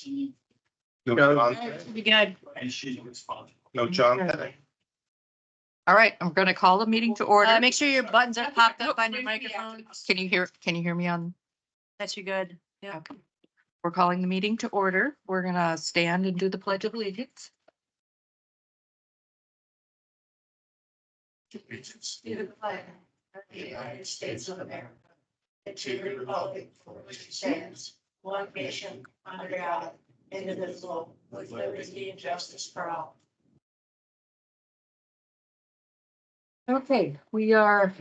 No, No. John. Be good. And she's responsible. No, John. All right, I'm going to call the meeting to order. Make sure your buttons are popped up on your microphone. Can you hear me on? That's you good. Yeah. Okay. We're calling the meeting to order. We're gonna stand and do the Pledge of Allegiance. Allegiance To the flag of the United States of America, and to the republic for which it stands, one nation, under God, indivisible, with liberty and justice for all. Okay, we are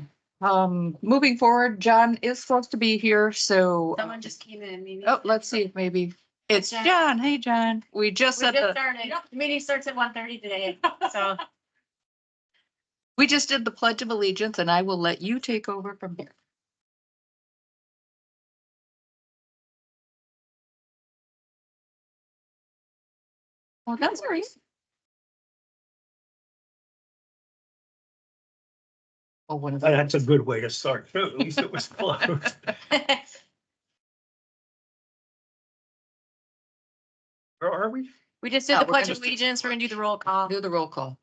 moving forward. John is supposed to be here, so Someone just came in. Maybe. oh, let's see if maybe it's John. John. Hey, John. We just We said just started. The meeting starts at 1:30 today, so. we just did the Pledge of Allegiance, and I will let you take over from here. Well, that's all right. Oh, one of That's a good way to start too. At least it was close. Where are we? We just did Yeah, the we're pledge gonna of allegiance. We're gonna do the roll call. do the roll call.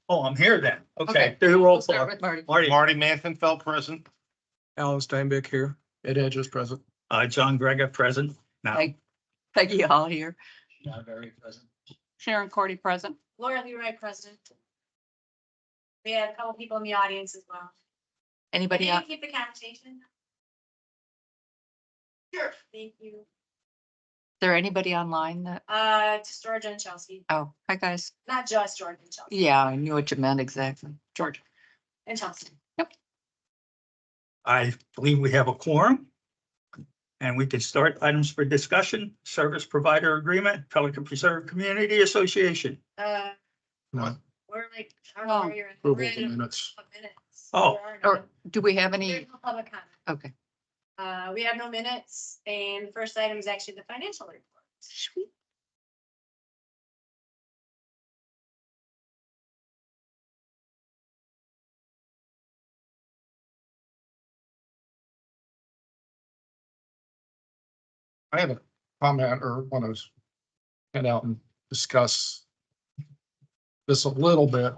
Oh, I'm here then. Okay, Okay. do the roll We'll start call. with Marty. Marty, Marty Manfonfeld present. Alan Steinbeck here. Ed Edge is present. John Grega present. Now. Peggy Hall here. Not very present. Sharon Cordy present. Laura Leroy, president. We had a couple people in the audience as well. Anybody Can you else? keep the conversation? Sure. Thank you. Is there anybody online that, Just George and Chelsea, oh, hi, guys. not just George and Chelsea. Yeah, I knew what you meant exactly. George. And Chelsea. I believe we have a quorum. And we can start items for discussion, service provider agreement, Pelican Preserve Community Association. No. We're like, I don't Oh. know where you're at. Approval We're of the in minutes. minutes. Oh. There are Or none. do we have any? There's no public comment. Okay. We have no minutes, and the first item is actually the financial report. Sweet. I have a comment or want to head out and discuss this a little bit.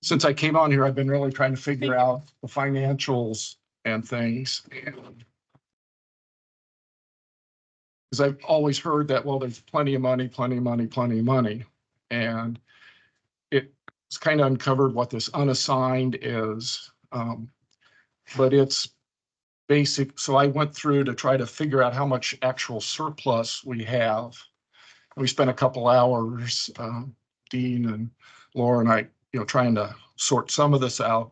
Since I came on here, I've been really trying to figure out the financials and things. Because I've always heard that, well, there's plenty of money, plenty of money, plenty of money. And it's kind of uncovered what this unassigned is. But it's basic. So I went through to try to figure out how much actual surplus we have. We spent a couple hours, Dean and Laura and I, trying to sort some of this out.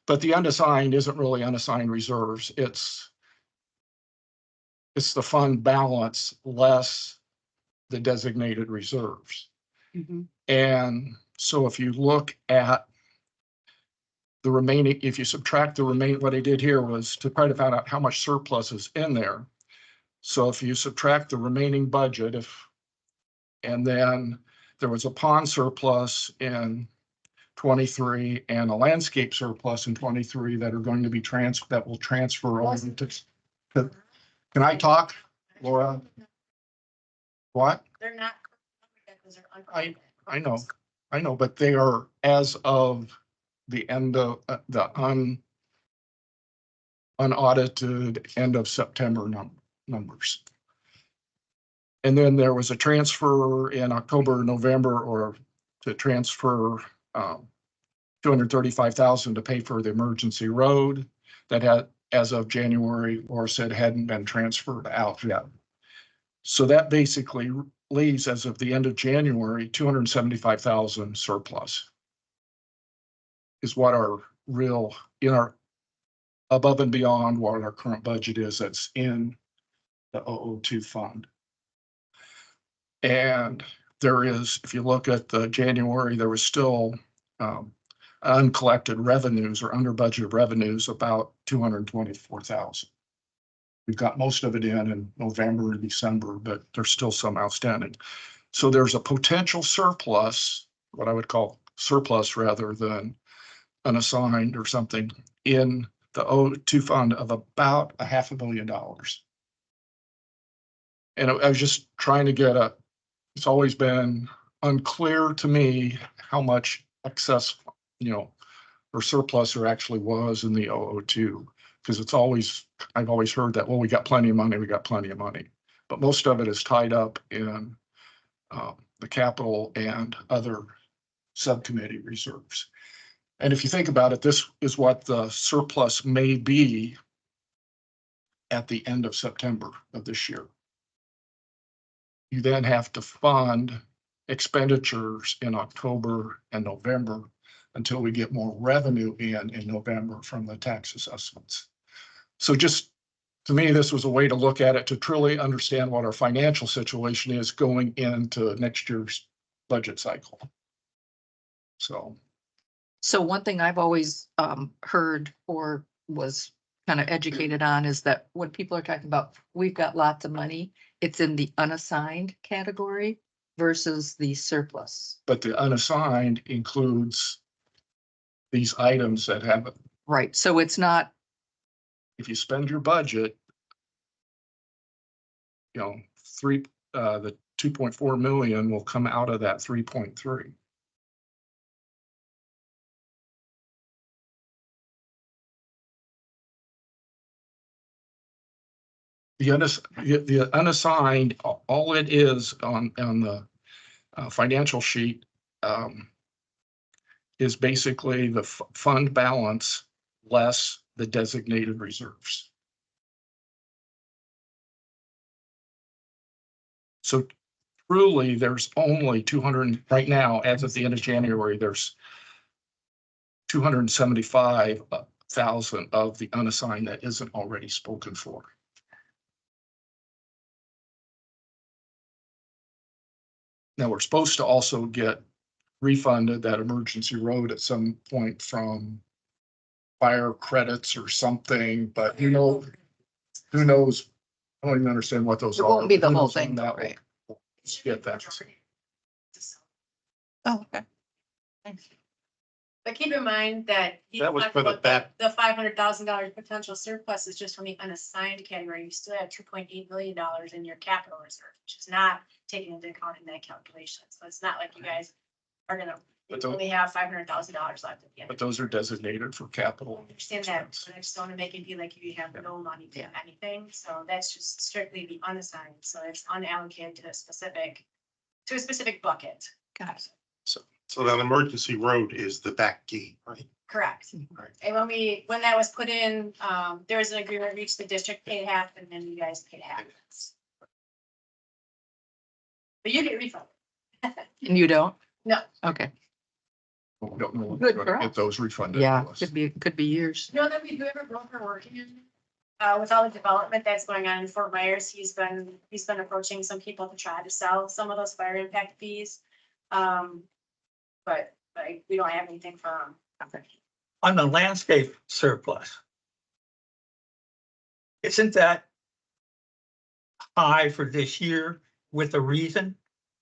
But the unassigned isn't really unassigned reserves. It's the fund balance less the designated reserves. Mhm. And so if you look at the remaining, if you subtract the remaining, what I did here was to try to find out how much surplus is in there. So if you subtract the remaining budget, and then there was a pond surplus in 23 and a landscape surplus in 23 that are going to be that will transfer over to, can I talk, Laura? What? They're not. Those are I know, but they are as of the end of the unaudited end of September numbers. And then there was a transfer in October, November, or to transfer 235,000 to pay for the emergency road that had, as of January, or said hadn't been transferred out yet. So that basically leaves, as of the end of January, 275,000 surplus is what our real, above and beyond what our current budget is that's in the 002 fund. And there is, if you look at the January, there was still uncollected revenues or under budgeted revenues about 224,000. We've got most of it in November and December, but there's still some outstanding. So there's a potential surplus, what I would call surplus rather than unassigned or something, in the 002 fund of about $500 million. And I was just trying to get it's always been unclear to me how much excess, or surplus there actually was in the 002. Because I've always heard that, well, we got plenty of money, we got plenty of money. But most of it is tied up in the capital and other subcommittee reserves. And if you think about it, this is what the surplus may be at the end of September of this year. You then have to fund expenditures in October and November until we get more revenue in November from the tax assessments. So just, to me, this was a way to look at it, to truly understand what our financial situation is going into next year's budget cycle. So one thing I've always heard or was kind of educated on is that when people are talking about, we've got lots of money, it's in the unassigned category versus the surplus. But the unassigned includes these items that have, Right, so it's not, if you spend your budget, the 2.4 million will come out of that 3.3. The unassigned, all it is on the financial sheet is basically the fund balance less the designated reserves. So truly, there's only 200, right now, as of the end of January, there's 275,000 of the unassigned that isn't already spoken for. Now, we're supposed to also get refunded that emergency road at some point from fire credits or something, but who knows? I don't even understand what those are. it won't be the Who whole knows when thing though, that right? will get that. Oh, okay. Thanks. But keep in mind that. he That was talked for the about back. The $500,000 potential surplus is just from the unassigned category. You still have $2.8 million in your capital reserve, which is not taken into account in that calculation. So it's not like you guys are gonna But those- only have $500,000 left at the end. But those are designated for capital. I understand that, expense. but I just don't wanna make it be like you have no money to Yeah. anything, so that's just strictly the unassigned, so it's unallocated to a specific bucket. Got it. So that emergency road is the back gate, right? Correct. Right. And when that was put in, there was an agreement reached, the district paid half and then you guys paid half. But you get refunded. And you don't? No. Okay, But we don't know when Good we're for gonna us. get those refunded. yeah, to us. could be years. You know that we do have a broker working, with all the development that's going on in Fort Myers, he's been approaching some people to try to sell some of those fire impact fees. But we don't have anything for him. On the landscape surplus. Isn't that high for this year with a reason?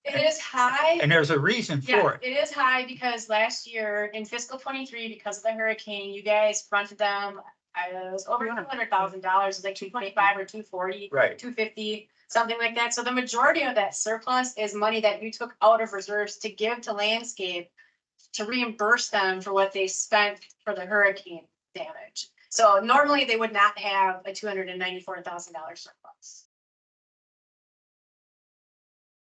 It is high. And there's a reason Yeah, for it. it is high because last year in fiscal 23, because of the hurricane, you guys fronted them. It was over $200,000, it was like 225 or 240. Right. 250, something like that. So the majority of that surplus is money that you took out of reserves to give to landscape to reimburse them for what they spent for the hurricane damage. So normally they would not have a $294,000 surplus.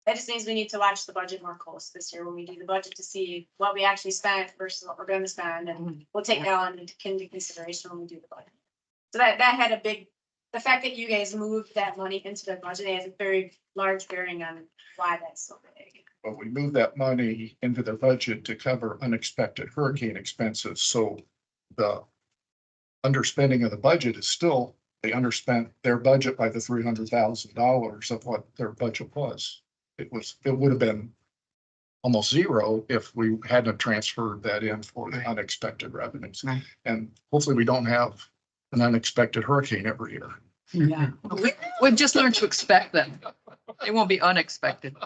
That just means we need to watch the budget more close this year when we do the budget to see what we actually spent versus what we're going to spend, and we'll take that into consideration when we do the budget. So that had a big, the fact that you guys moved that money into the budget has a very large bearing on why that's so big. But we moved that money into their budget to cover unexpected hurricane expenses, so the underspending of the budget is still, they underspent their budget by the $300,000 of what their budget was. It would have been almost zero if we hadn't transferred that in for the unexpected revenues. Right. And hopefully we don't have an unexpected hurricane every year. Yeah. We've just learned to expect them. They won't be unexpected.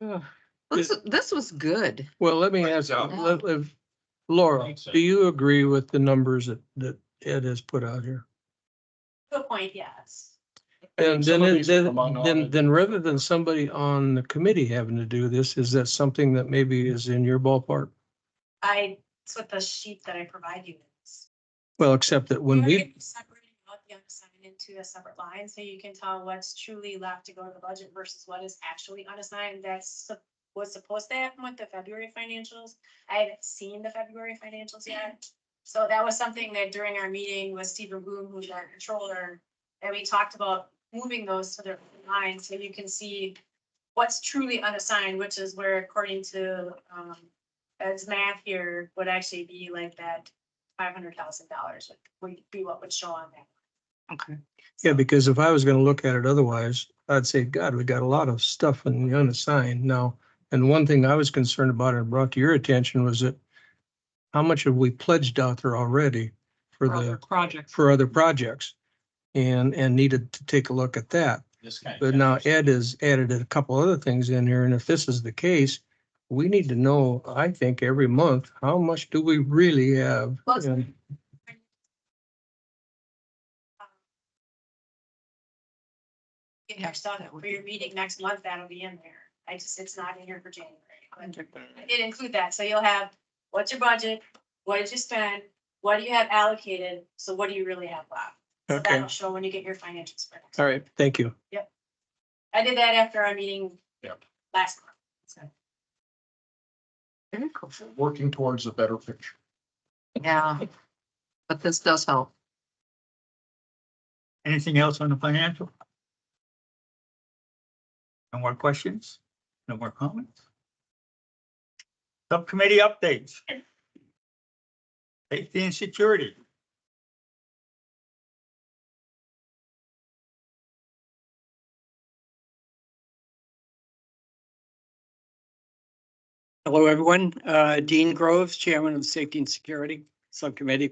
Yeah. This was good. Well, let me ask, Yeah. Laura, do you agree with the numbers that Ed has put out here? To a point, yes. And Some then, of these are from unaudited. then rather than somebody on the committee having to do this, is that something that maybe is in your ballpark? It's what the sheet that I provide you is. Well, except that when we, Separating out the unassigned into a separate line, so you can tell what's truly left to go to the budget versus what is actually unassigned. Was supposed to happen with the February financials. I haven't seen the February financials yet. So that was something that during our meeting with Stephen Bloom, who's our controller, and we talked about moving those to their line, so you can see what's truly unassigned, which is where according to, Ed's math here would actually be like that $500,000 would be what would show on that. Okay. yeah, because if I was gonna look at it otherwise, I'd say, God, we got a lot of stuff in the unassigned now. And one thing I was concerned about and brought to your attention was that how much have we pledged out there already for the, projects. for other projects? And needed to take a look at that. But now Ed has added a couple other things in here, and if this is the case, we need to know, I think, every month, how much do we really have? Well, it's- And- Get your stuff for your meeting next month, that'll be in there. It's not in here for January. I did include that, so you'll have, what's your budget, what did you spend, what do you have allocated, so what do you really have left? So Okay, that'll show when you get your financials for next. all right, thank you. I did that after our meeting. Yep. Last month. So. Very cool. Working towards a better picture. Yeah, but this does help. Anything else on the financial? No more questions? No more comments? Subcommittee updates. Safety and security. Hello, everyone. Dean Groves, Chairman of the Safety and Security Subcommittee.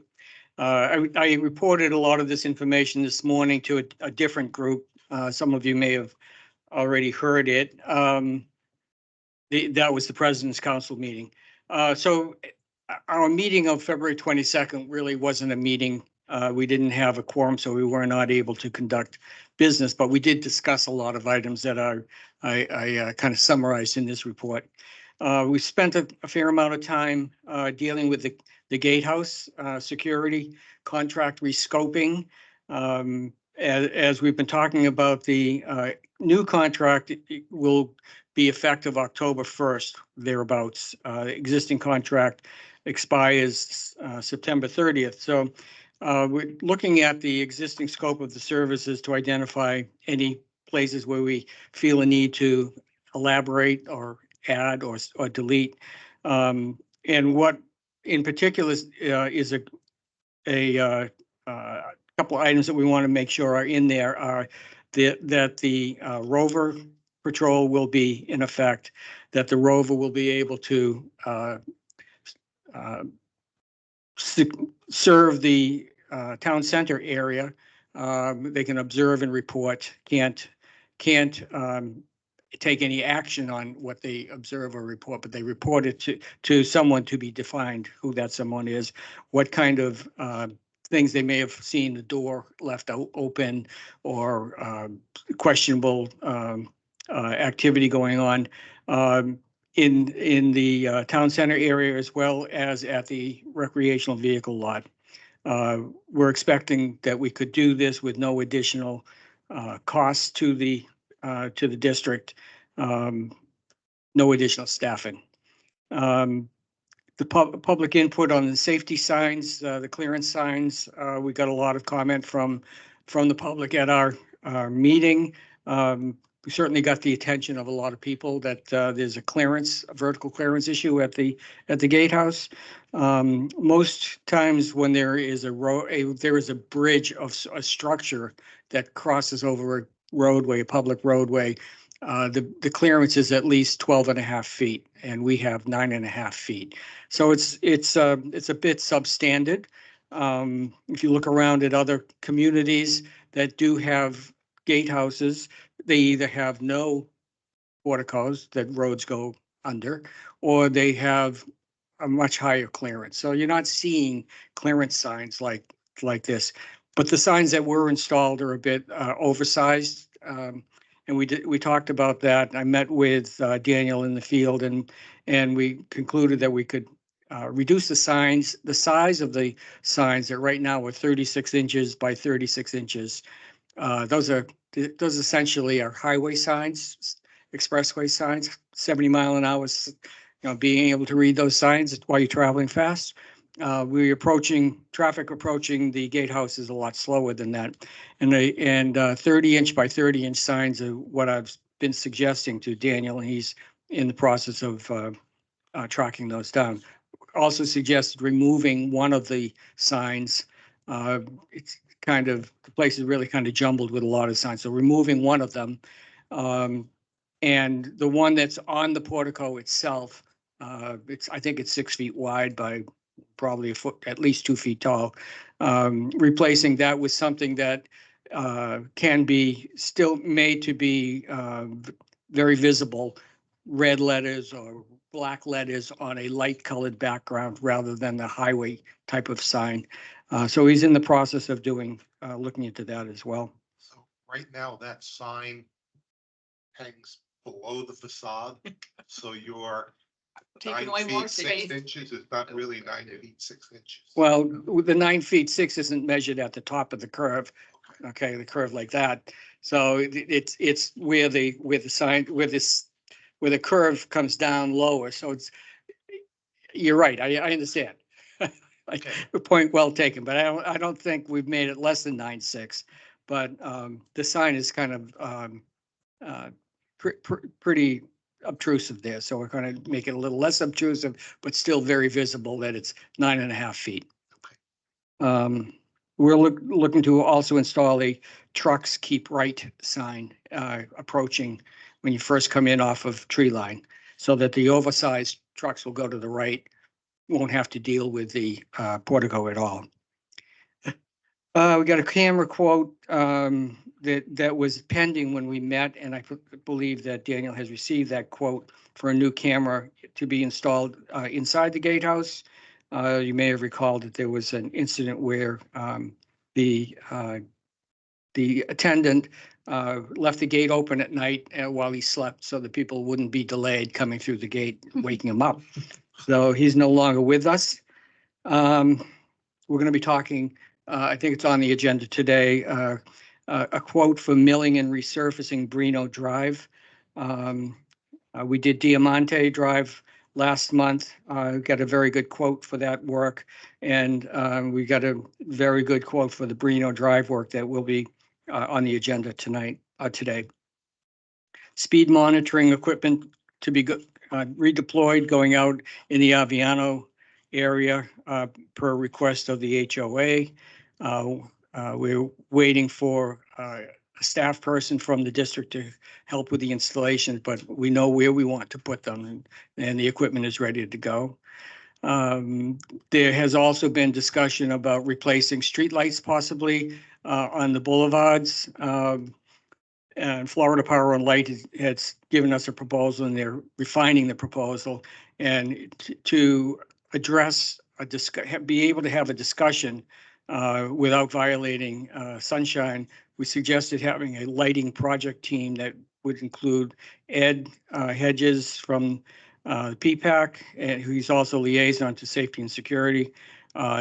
I reported a lot of this information this morning to a different group. Some of you may have already heard it. That was the President's Council meeting. So our meeting of February 22nd really wasn't a meeting. We didn't have a quorum, so we were not able to conduct business, but we did discuss a lot of items that I kind of summarized in this report. We spent a fair amount of time dealing with the gatehouse security contract rescoping. As we've been talking about, the new contract will be effective October 1st, thereabouts. Existing contract expires September 30th. So we're looking at the existing scope of the services to identify any places where we feel a need to elaborate or add or delete. And what in particular is a couple of items that we want to make sure are in there are that the rover patrol will be in effect, that the rover will be able to serve the town center area. They can observe and report, can't take any action on what they observe or report, but they report it to someone to be defined, who that someone is, what kind of things they may have seen, the door left open or questionable activity going on in the town center area, as well as at the recreational vehicle lot. We're expecting that we could do this with no additional costs to the district, no additional staffing. The public input on the safety signs, the clearance signs, we got a lot of comment from the public at our meeting. We certainly got the attention of a lot of people that there's a vertical clearance issue at the gatehouse. Most times when there is there is a bridge of a structure that crosses over a roadway, a public roadway, the clearance is at least 12.5 feet, and we have 9.5 feet. So it's a bit substandard. If you look around at other communities that do have gatehouses, they either have no porticos that roads go under, or they have a much higher clearance. So you're not seeing clearance signs like this. But the signs that were installed are a bit oversized. And we talked about that. I met with Daniel in the field and we concluded that we could reduce the size of the signs that right now are 36 inches by 36 inches. Those essentially are highway signs, expressway signs, 70 mile an hour, being able to read those signs while you're traveling fast. Traffic approaching the gatehouse is a lot slower than that. And 30 inch by 30 inch signs are what I've been suggesting to Daniel, and he's in the process of tracking those down. Also suggested removing one of the signs. It's the place is really kind of jumbled with a lot of signs. So removing one of them. And the one that's on the portico itself, I think it's 6 feet wide by probably a foot, at least 2 feet tall. Replacing that with something that can be still made to be very visible, red letters or black letters on a light colored background rather than the highway type of sign. So he's in the process of looking into that as well. So right now, that sign hangs below the facade, so your Taking 9 away more feet, 6 space. inches is not really 9 feet, 6 inches. Well, the 9 feet 6 isn't measured at the top of the curve. Okay, the curve like that. So it's where the sign, where the curve comes down lower. So you're right. I understand. Like, point well taken, but I don't think we've made it less than 9.6. But the sign is kind of pretty obtrusive there. So we're going to make it a little less obtrusive, but still very visible that it's 9.5 feet. We're looking to also install a trucks keep right sign approaching when you first come in off of tree line, so that the oversized trucks will go to the right, won't have to deal with the portico at all. We got a camera quote that was pending when we met, and I believe that Daniel has received that quote for a new camera to be installed inside the gatehouse. You may have recalled that there was an incident where the attendant left the gate open at night while he slept, so that people wouldn't be delayed coming through the gate, waking him up. So he's no longer with us. We're going to be talking, I think it's on the agenda today, a quote for milling and resurfacing Brino Drive. We did Diamante Drive last month. Got a very good quote for that work. And we got a very good quote for the Brino Drive work that will be on the agenda today. Speed monitoring equipment to be redeployed, going out in the Aviano area per request of the HOA. We're waiting for a staff person from the district to help with the installation, but we know where we want to put them, and the equipment is ready to go. There has also been discussion about replacing streetlights possibly on the boulevards. And Florida Power and Light has given us a proposal, and they're refining the proposal. And to address be able to have a discussion without violating sunshine, we suggested having a lighting project team that would include Ed Hedges from PPAC, and who's also liaison to safety and security,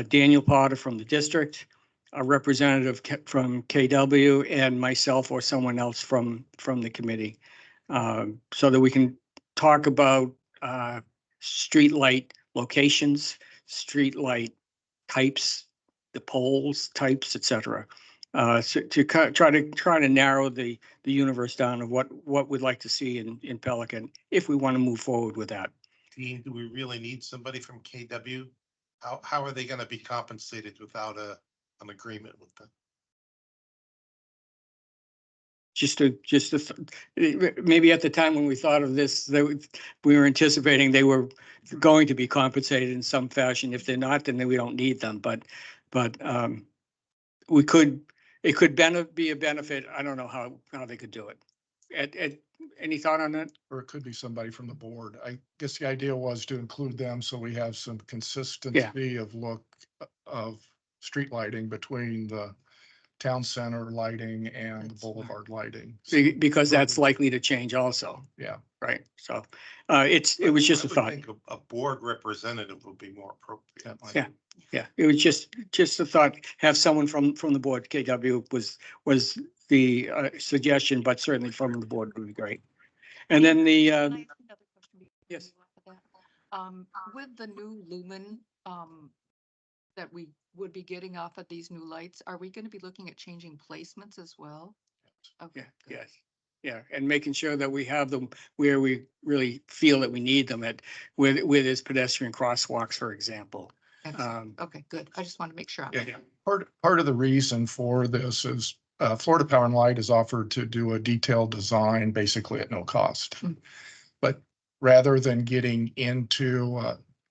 Daniel Potter from the district, a representative from KW, and myself or someone else from the committee, so that we can talk about street light locations, street light types, the poles types, etc. So to try to narrow the universe down of what we'd like to see in Pelican if we want to move forward with that. Dean, do we really need somebody from KW? How are they going to be compensated without an agreement with them? Maybe at the time when we thought of this, we were anticipating they were going to be compensated in some fashion. If they're not, then we don't need them. But it could be a benefit. I don't know how they could do it. Any thought on that? Or it could be somebody from the board. I guess the idea was to include them so we have some consistency of look of street lighting between the town center lighting and That's boulevard lighting. Because that's likely to change also, Yeah, right? So, it was just I a would thought. think a board representative would be more appropriate. Yeah. Yeah, it was just a thought, have someone from the board, KW was the suggestion, but certainly from the board would be great. And then the, Can I ask another question before we yes. move off of that? With the new lumen, that we would be getting off of these new lights, are we gonna be looking at changing placements as well? Okay, good. Yes, yeah, and making sure that we have them where we really feel that we need them at, with his pedestrian crosswalks, for example. Excellent. Okay, good. I just want to make sure. Yeah, part of the reason for this is Florida Power and Light has offered to do a detailed design basically at no cost. Hmm. But rather than getting into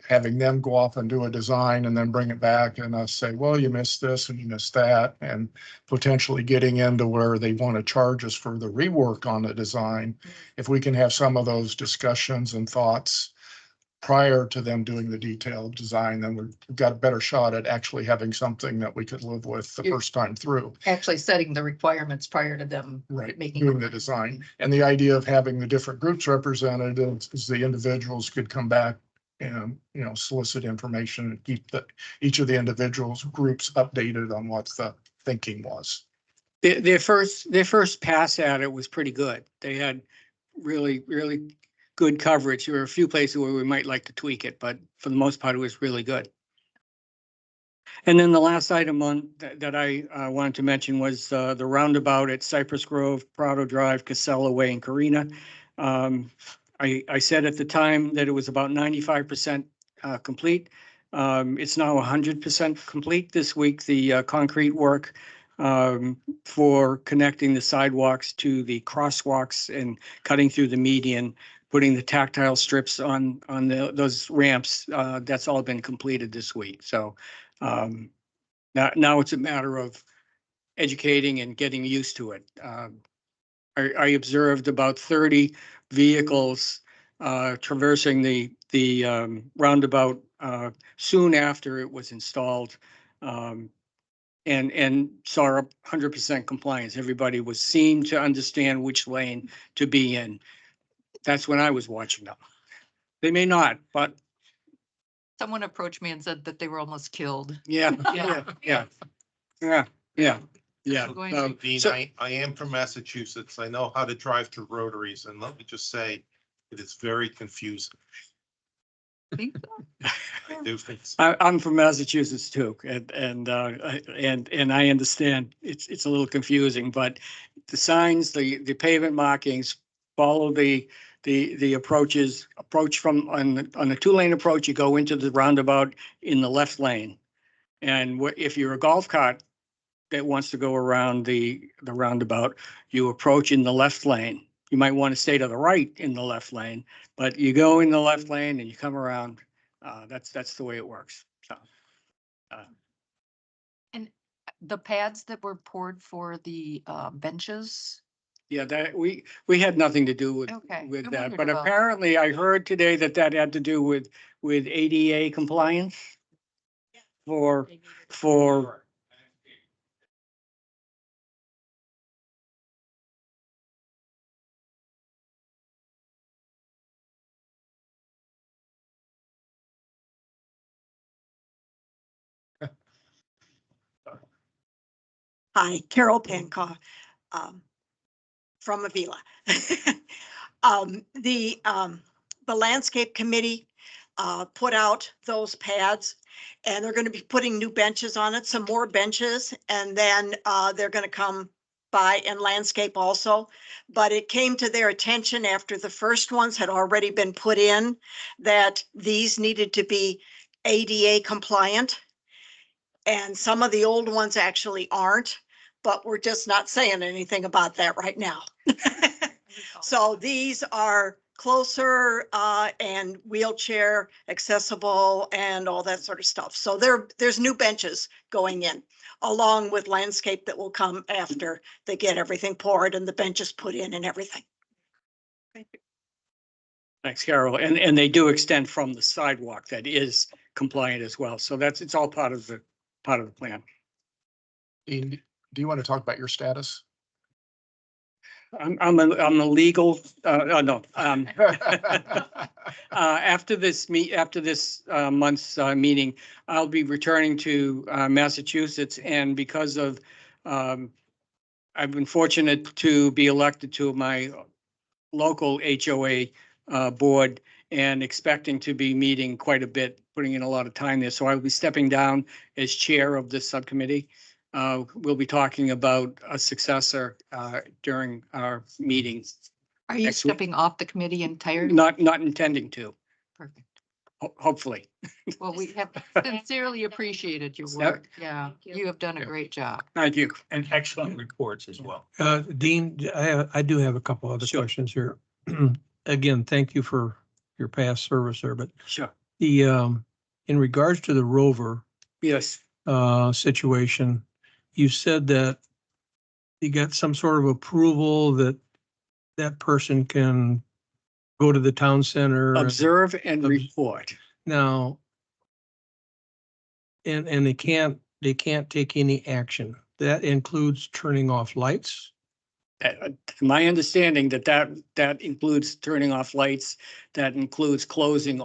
having them go off and do a design and then bring it back and us say, well, you missed this and you missed that, and potentially getting into where they want to charge us for the rework on the design. If we can have some of those discussions and thoughts prior to them doing the detailed design, then we've got a better shot at actually having something that we could live with the You- first time through. Actually setting the requirements prior to them. Right, Making. doing the design. And the idea of having the different groups represented is the individuals could come back and, solicit information and keep each of the individuals groups updated on what the thinking was. their first pass at it was pretty good. They had really good coverage. There were a few places where we might like to tweak it, but for the most part, it was really good. And then the last item that I wanted to mention was the roundabout at Cypress Grove, Prado Drive, Casella Way, and Carina. I said at the time that it was about 95% complete. It's now 100% complete this week. The concrete work for connecting the sidewalks to the crosswalks and cutting through the median, putting the tactile strips on those ramps, that's all been completed this week. So now it's a matter of educating and getting used to it. I observed about 30 vehicles traversing the roundabout soon after it was installed, and saw 100% compliance. Everybody seemed to understand which lane to be in. That's when I was watching them. They may not, but Someone approached me and said that they were almost killed. yeah, Yeah. yeah. Going- Dean, So- I am from Massachusetts. I know how to drive through rotaries, and let me just say, it is very confusing. Think so? I do think so. I'm from Massachusetts too, and I understand it's a little confusing, but the signs, the pavement markings, follow the approach from on the 2-lane approach, you go into the roundabout in the left lane. And if you're a golf cart that wants to go around the roundabout, you approach in the left lane. You might want to stay to the right in the left lane, but you go in the left lane and you come around. That's the way it works. So, And the pads that were poured for the benches, yeah, that we had nothing to do with Okay, I that, wondered but about- apparently I heard today that had to do with ADA compliance for Hi, Carol Pancock, from Avila. The landscape committee, put out those pads, and they're gonna be putting new benches on it, some more benches, and then, they're gonna come by and landscape also. But it came to their attention after the first ones had already been put in, that these needed to be ADA compliant. And some of the old ones actually aren't, but we're just not saying anything about that right now. So these are closer and wheelchair accessible and all that sort of stuff. So there's new benches going in, along with landscape that will come after they get everything poured and the benches put in and everything. Thanks, Carol. And they do extend from the sidewalk that is compliant as well. So it's all part of the plan. And do you want to talk about your status? I'm a legal, no, after this month's meeting, I'll be returning to Massachusetts, and because of, I've been fortunate to be elected to my local HOA board and expecting to be meeting quite a bit, putting in a lot of time there. So I'll be stepping down as chair of this subcommittee. We'll be talking about a successor during our meetings. Are you Next week. stepping off the committee entirely? Not intending to, Perfect. hopefully. Well, we have sincerely appreciated your Yep. work. Yeah, Thank you. you have done a Yeah. great job. Thank you. And excellent reports as well. Dean, I do have a couple other Sure. questions here. Again, thank you for your past service there, but Sure. the, in regards to the rover, Yes. situation, you said that you got some sort of approval that that person can go to the town center. Observe and Obs- report. Now, and they can't take any action. That includes turning off lights. My understanding that includes turning off lights, that includes closing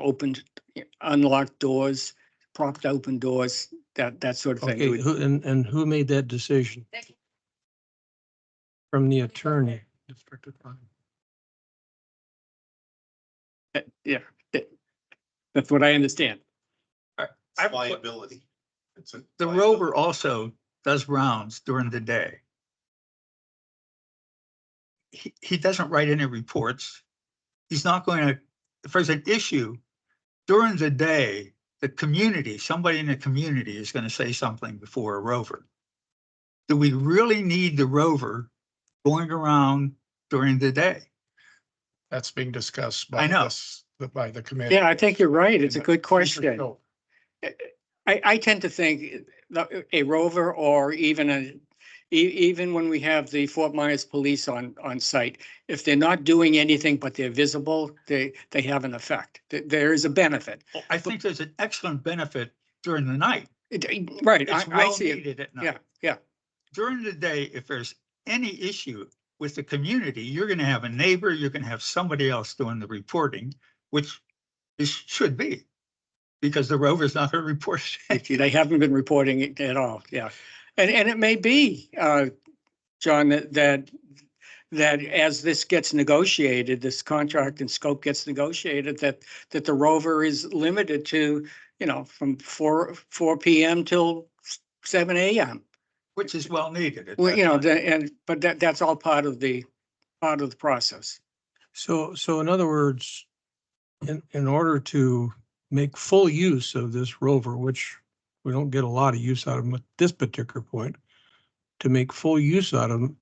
unlocked doors, propped open doors, that sort of thing. Okay, and who made that decision? From the attorney. Yeah, that's what I understand. It's liability. It's a The liability. rover also does rounds during the day. He doesn't write any reports. He's not going to, if there's an issue during the day, the community, somebody in the community is going to say something before a rover. Do we really need the rover going around during the day? That's being discussed I know. by the committee. Yeah, I think you're right. It's a good question. So, I tend to think that a rover, or even even when we have the Fort Myers police on site, if they're not doing anything but they're visible, they have an effect. There is a benefit. I think there's an excellent benefit during the night. Right, It's I well see it. needed at night. Yeah, yeah. During the day, if there's any issue with the community, you're gonna have a neighbor, you're gonna have somebody else doing the reporting, which this should be. Because the rover's not gonna report it. They haven't been reporting it at all, yeah. And it may be, John, that as this gets negotiated, this contract and scope gets negotiated, that the rover is limited to, from 4 PM till 7 AM. Which is well needed. at Well, that time. but that's all part of the process. So in other words, in order to make full use of this rover, which we don't get a lot of use out of them at this particular point, to make full use out of them,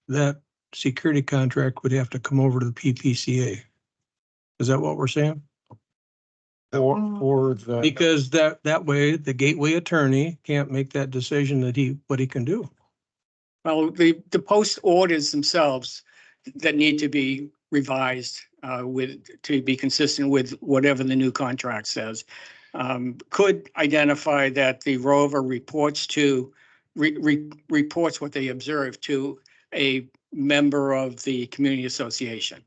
that security contract would have to come over to the PPCA. Is that what we're saying? or the. Because that way, the gateway attorney can't make that decision what he can do. Well, the post orders themselves that need to be revised to be consistent with whatever the new contract says, could identify that the rover reports what they observe to a member of the community association.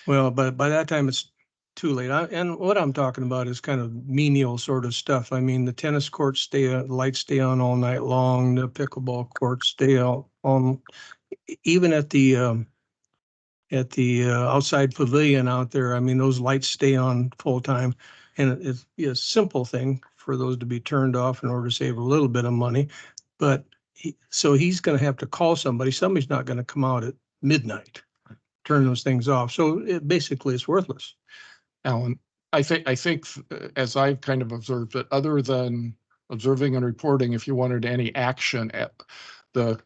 Well, but by that time, it's too late. And what I'm talking about is kind of menial sort of stuff. I mean, the tennis courts lights stay on all night long, the pickleball courts stay out on, even at the outside pavilion out there. I mean, those lights stay on full time. And it's a simple thing for those to be turned off in order to save a little bit of money. But so he's going to have to call somebody. Somebody's not going to come out at midnight, turn those things off. So basically it's worthless. Alan, I think as I've kind of observed it, other than observing and reporting, if you wanted any action at the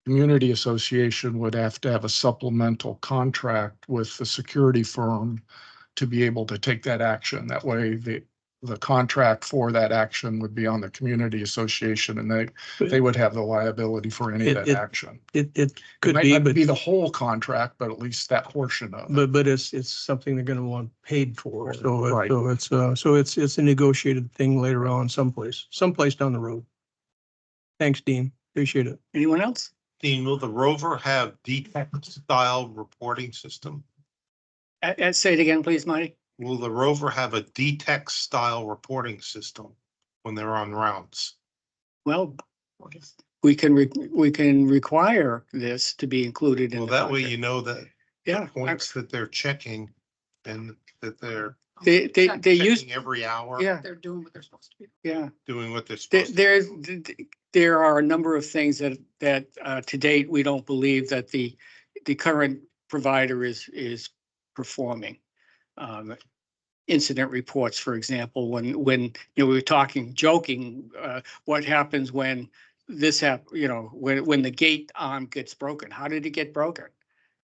community association would have to have a supplemental contract with the security firm to be able to take that action. That way the contract for that action would be on the community association, and they would have the liability for any of that action. It It could might be, not but be the whole contract, but at least that portion of it. but it's something they're gonna want paid for. So, Right. it's a negotiated thing later on someplace down the road. Thanks, Dean. Appreciate it. Anyone else? Dean, will the rover have DTEC style reporting system? Say it again, please, Marty. Will the rover have a DTEC style reporting system when they're on rounds? Well, we can require this to be included in Well, the that way contract. you know that Yeah, points that they're checking and that they're they use, checking every hour, yeah, They're doing what they're supposed to be. yeah. doing what they're supposed to. There are a number of things that to date, we don't believe that the current provider is performing. Incident reports, for example, when we were joking, what happens when this when the gate arm gets broken? How did it get broken?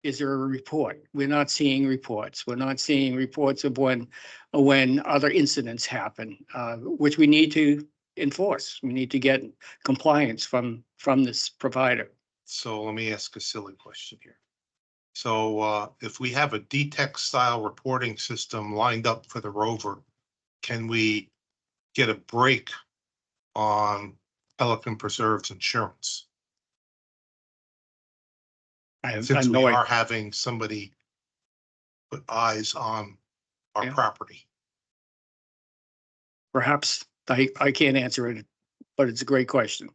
Is there a report? We're not seeing reports. We're not seeing reports of when other incidents happen, which we need to enforce. We need to get compliance from this provider. So let me ask a silly question here. So if we have a DTEC style reporting system lined up for the rover, can we get a break on Pelican Preserve's insurance? I have Since we no are idea. having somebody put eyes on our Yeah. property. Perhaps I can't answer it, but it's a great question.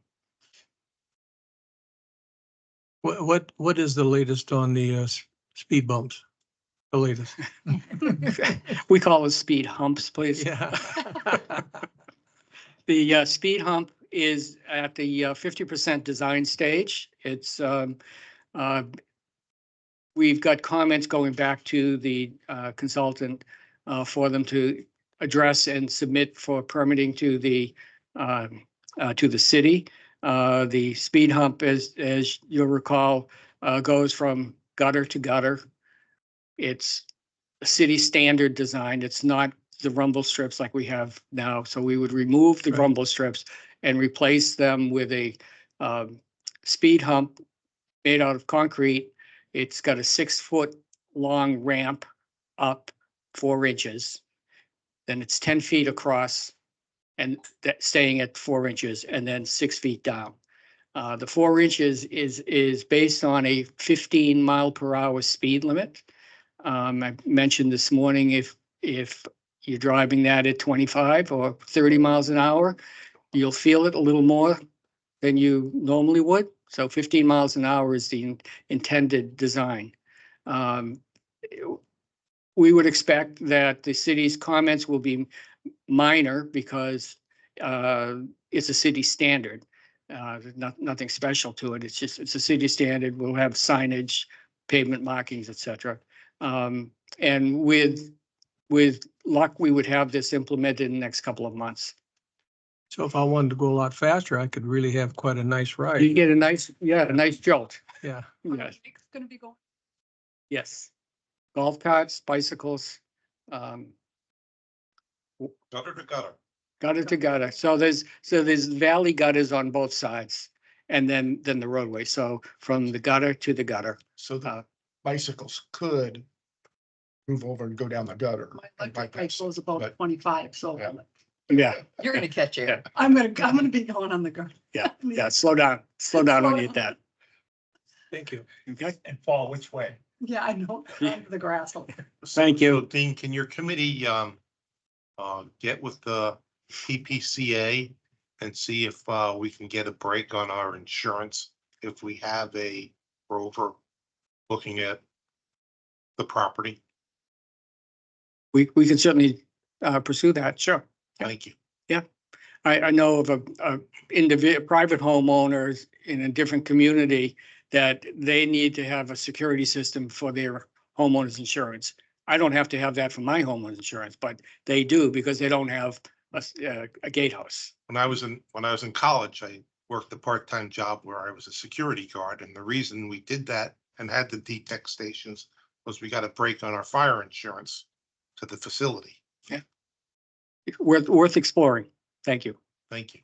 What is the latest on the speed bumps? The latest? We call it speed humps, please. Yeah. The speed hump is at the 50% design stage. It's we've got comments going back to the consultant for them to address and submit for permitting to the city. The speed hump, as you'll recall, goes from gutter to gutter. It's a city standard design. It's not the rumble strips like we have now. So we would remove the Right. rumble strips and replace them with a speed hump made out of concrete. It's got a 6-foot long ramp up 4 inches. Then it's 10 feet across and that staying at 4 inches and then 6 feet down. The 4 inches is based on a 15 mile per hour speed limit. I mentioned this morning, if you're driving that at 25 or 30 miles an hour, you'll feel it a little more than you normally would. So 15 miles an hour is the intended design. We would expect that the city's comments will be minor because it's a city standard. Nothing special to it. It's a city standard. We'll have signage, pavement markings, etc. And with luck, we would have this implemented in the next couple of months. So if I wanted to go a lot faster, I could really have quite a nice You ride. get a nice jolt. Yeah. Yes, It's gonna be going. yes. Golf carts, bicycles, Gutter to gutter. gutter to gutter. So there's valley gutters on both sides. And then the roadway. So from the gutter to the gutter. So the Uh, bicycles could move over and go down the gutter. My and electric bike bypass it, goes about but- 25, so Yeah. Yeah, You're gonna catch air. I'm gonna be going on the ground. yeah. Slow down when you hit that. Thank you. Okay. And fall which way? Yeah, I know, under the grass. Thank you. So, Dean, can your committee get with the PPCA and see if we can get a break on our insurance if we have a rover looking at the property? We can certainly pursue that. Sure. Yeah. Thank you. I know of a private homeowners in a different community that they need to have a security system for their homeowners insurance. I don't have to have that for my homeowners insurance, but they do because they don't have a gatehouse. When I was in college, I worked a part-time job where I was a security guard, and the reason we did that and had the DTEC stations was we got a break on our fire insurance to the facility. Worth exploring. Thank you. Thank you.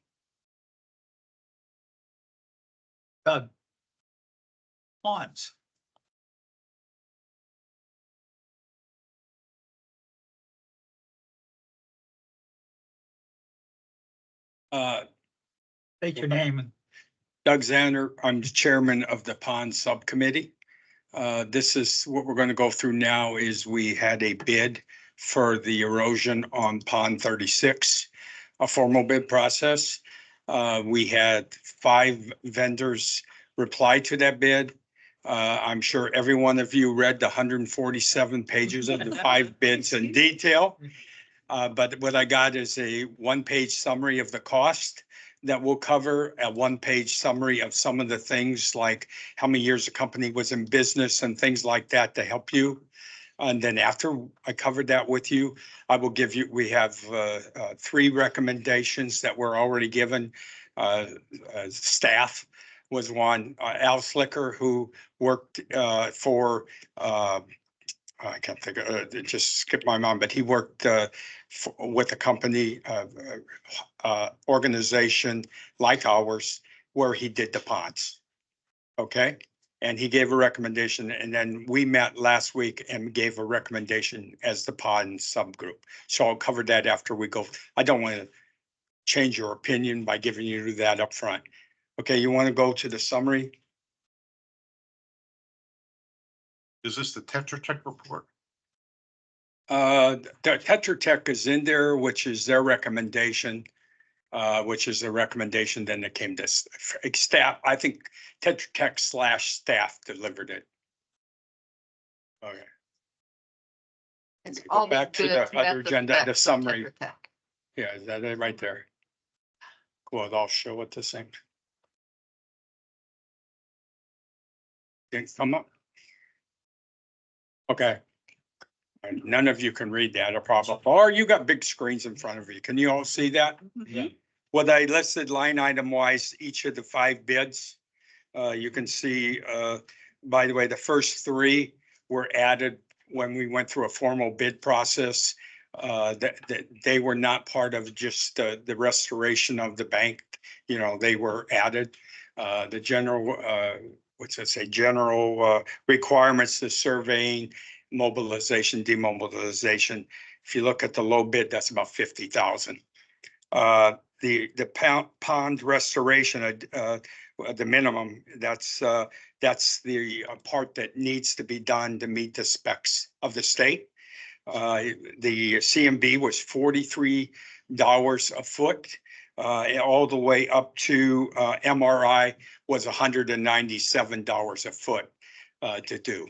Doug. Ponds. State your name and Doug Zander, I'm the chairman of the pond subcommittee. This is what we're going to go through now is we had a bid for the erosion on pond 36, a formal bid process. We had 5 vendors reply to that bid. I'm sure every one of you read the 147 pages of the 5 bids in detail. But what I got is a 1-page summary of the cost that will cover a 1-page summary of some of the things like how many years the company was in business and things like that to help you. And then after I covered that with you, I will give you, we have 3 recommendations that were already given. Staff was one, Al Slicker, who worked for I can't think of it, just skipped my mind, but he worked with a company organization like ours where he did the ponds. Okay, and he gave a recommendation, and then we met last week and gave a recommendation as the pond subgroup. So I'll cover that after we go. I don't want to change your opinion by giving you that up front. Okay, you want to go to the summary? Is this the Tetra Tech report? The Tetra Tech is in there, which is their recommendation, which is the recommendation then that came to staff. I think Tetra Tech / staff delivered it. Okay. It's Go all the back to the bids met other agenda, specs the of summary. Tetra Tech. Yeah, is that it right there? Cool, I'll show it the same. Didn't come up. Okay. And none of you can read that, a problem, or you got big screens in front of you. Can you all see that? Yeah. Well, I listed line item wise, each of the 5 bids. You can see, by the way, the first 3 were added when we went through a formal bid process. That they were not part of just the restoration of the bank. You know, they were added. The general, what's that say? General requirements, the surveying, mobilization, demobilization. If you look at the low bid, that's about 50,000. The pond restoration, the minimum, that's the part that needs to be done to meet the specs of the state. The CMB was $43 a foot, all the way up to MRI was $197 a foot to do.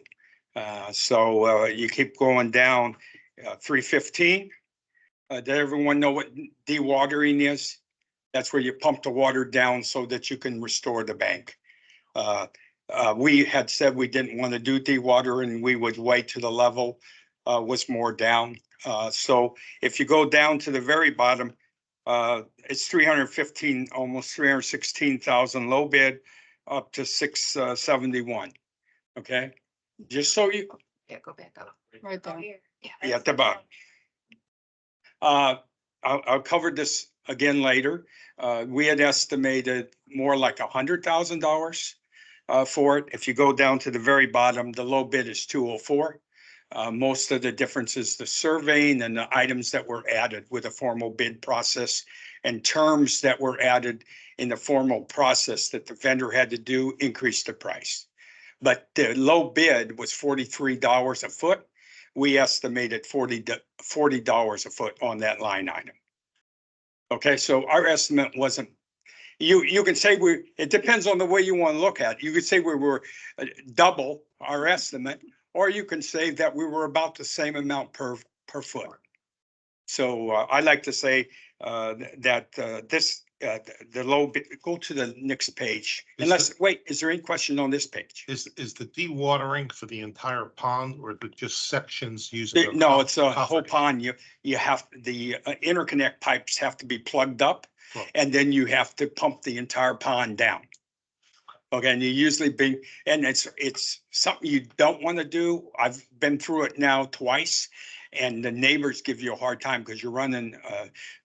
So you keep going down, 315. Does everyone know what dewatering is? That's where you pump the water down so that you can restore the bank. We had said we didn't want to do dewatering. We would wait till the level was more down. So if you go down to the very bottom, it's 315, almost 316,000 low bid, up to 671. Okay, just so you. Yeah, go back up. Right there. Yeah, at the bottom. I'll cover this again later. We had estimated more like $100,000 for it. If you go down to the very bottom, the low bid is 204. Most of the difference is the surveying and the items that were added with a formal bid process and terms that were added in the formal process that the vendor had to do increased the price. But the low bid was $43 a foot. We estimated $40 a foot on that line item. Okay, so our estimate wasn't, you can say it depends on the way you want to look at it. You could say we were double our estimate, or you can say that we were about the same amount per foot. So I like to say that the low bid, go to the next page. Wait, is there any question on this page? Is the dewatering for the entire pond or the just sections using? No, it's a whole pond. You have, the interconnect pipes have to be plugged up, and then you have to pump the entire pond down. Okay, and you usually and it's something you don't want to do. I've been through it now twice, and the neighbors give you a hard time because you're running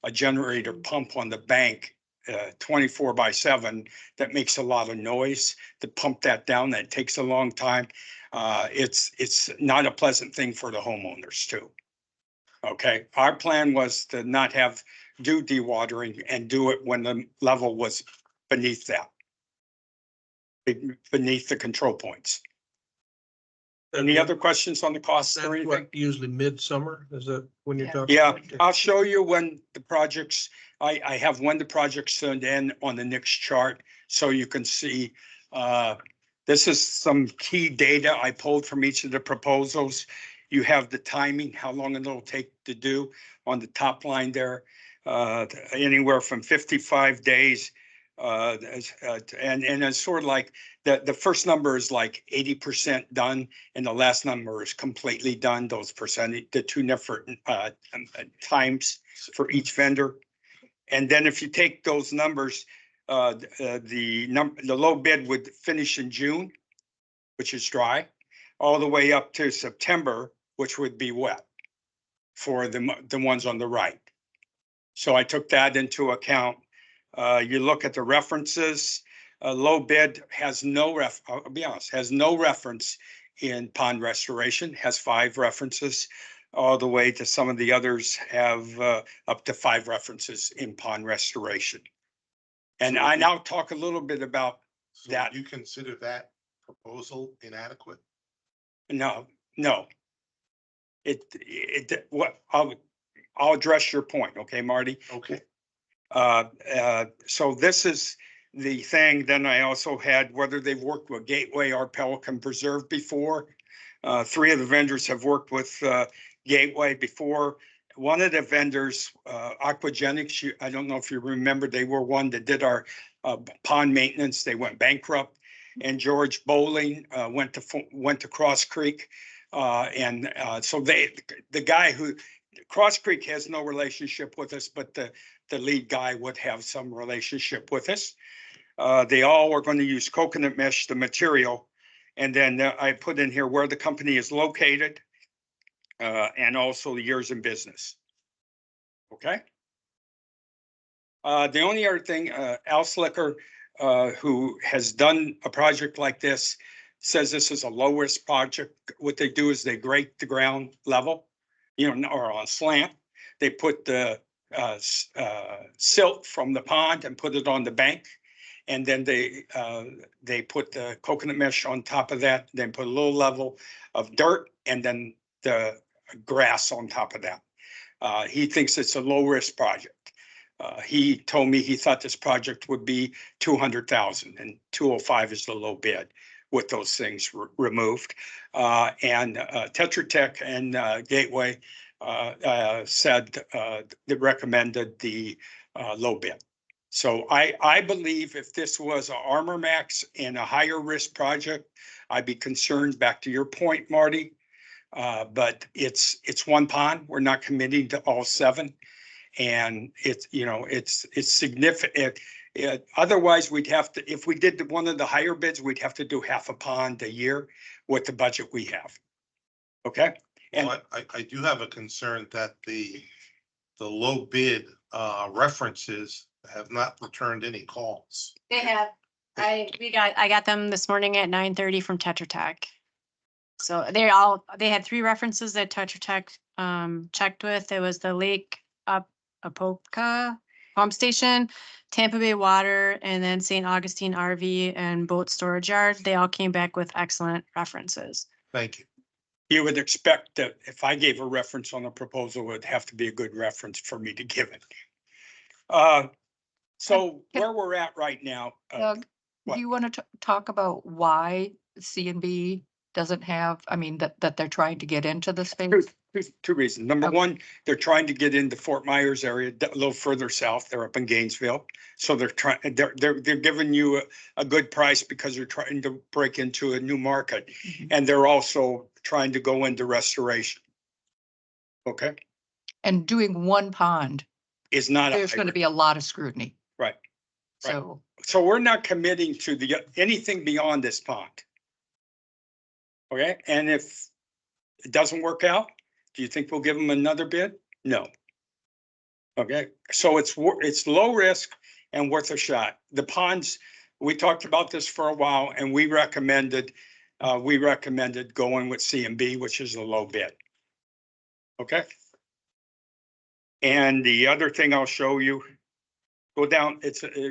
a generator pump on the bank 24/7 that makes a lot of noise to pump that down. That takes a long time. It's not a pleasant thing for the homeowners too. Okay, our plan was to not do dewatering and do it when the level was beneath that. beneath the control points. Any other questions on the costs or That's anything? what, usually midsummer, is that when you're Yeah. talking? Yeah, about? I'll show you when the projects, I have when the projects turned in on the next chart, so you can see. This is some key data I pulled from each of the proposals. You have the timing, how long it'll take to do on the top line there. Anywhere from 55 days. And it's sort of like the first number is like 80% done and the last number is completely done. Those percentage, the two different times for each vendor. And then if you take those numbers, the low bid would finish in June, which is dry, all the way up to September, which would be wet for the ones on the right. So I took that into account. You look at the references, low bid has no I'll be honest, has no reference in pond restoration, has 5 references, all the way to some of the others have up to 5 references in pond restoration. And So I you- now talk a little bit about So that. you consider that proposal inadequate? No. What I'll address your point, okay, Marty? Okay, So this is the thing. Then I also had whether they've worked with Gateway or Pelican Preserve before. 3 of the vendors have worked with Gateway before. One of the vendors, Aquagenics, I don't know if you remember, they were one that did our pond maintenance. They went bankrupt. And George Bowling went to Cross Creek. So the guy who, Cross Creek has no relationship with us, but the lead guy would have some relationship with us. They all are going to use coconut mesh, the material. And then I put in here where the company is located and also the years in business. Okay. The only other thing, Al Slicker, who has done a project like this, says this is a low risk project. What they do is they grate the ground level, or on slant. They put the silt from the pond and put it on the bank. And then they put the coconut mesh on top of that, then put a little level of dirt and then the grass on top of that. He thinks it's a low risk project. He told me he thought this project would be 200,000 and 205 is the low bid with those things removed. And Tetra Tech and Gateway said they recommended the low bid. So I believe if this was an Armor Max and a higher risk project, I'd be concerned, back to your point, Marty. But it's one pond. We're not committing to all 7. And it's significant. Otherwise, we'd have to, if we did one of the higher bids, we'd have to do half a pond a year with the budget we have. Okay. And well, I do have a concern that the low bid references have not returned any calls. They have, I got them this morning at 9:30 from Tetra Tech. So they had 3 references that Tetra Tech checked with. It was the Lake Apopka Pump Station, Tampa Bay Water, and then St. Augustine RV and Boat Storage Yard. They all came back with excellent references. Thank you. you would expect that if I gave a reference on a proposal, it would have to be a good reference for me to give it. So where we're at right now. Doug, what? do you want to talk about why C and B doesn't have, I mean, that they're trying to get into the space? Two reasons. Number Okay. one, they're trying to get into Fort Myers area, a little further south. They're up in Gainesville. So they're giving you a good price because they're trying to break into a new market. Mhm. And they're also trying to go into restoration. Okay, And doing one pond, is not. there's going to be a lot of scrutiny. Right. So, So we're not committing to anything beyond this pond. Okay, and if it doesn't work out, do you think we'll give them another bid? No. Okay, so it's low risk and worth a shot. The ponds, we talked about this for a while and we recommended going with C and B, which is a low bid. Okay. And the other thing I'll show you, go down,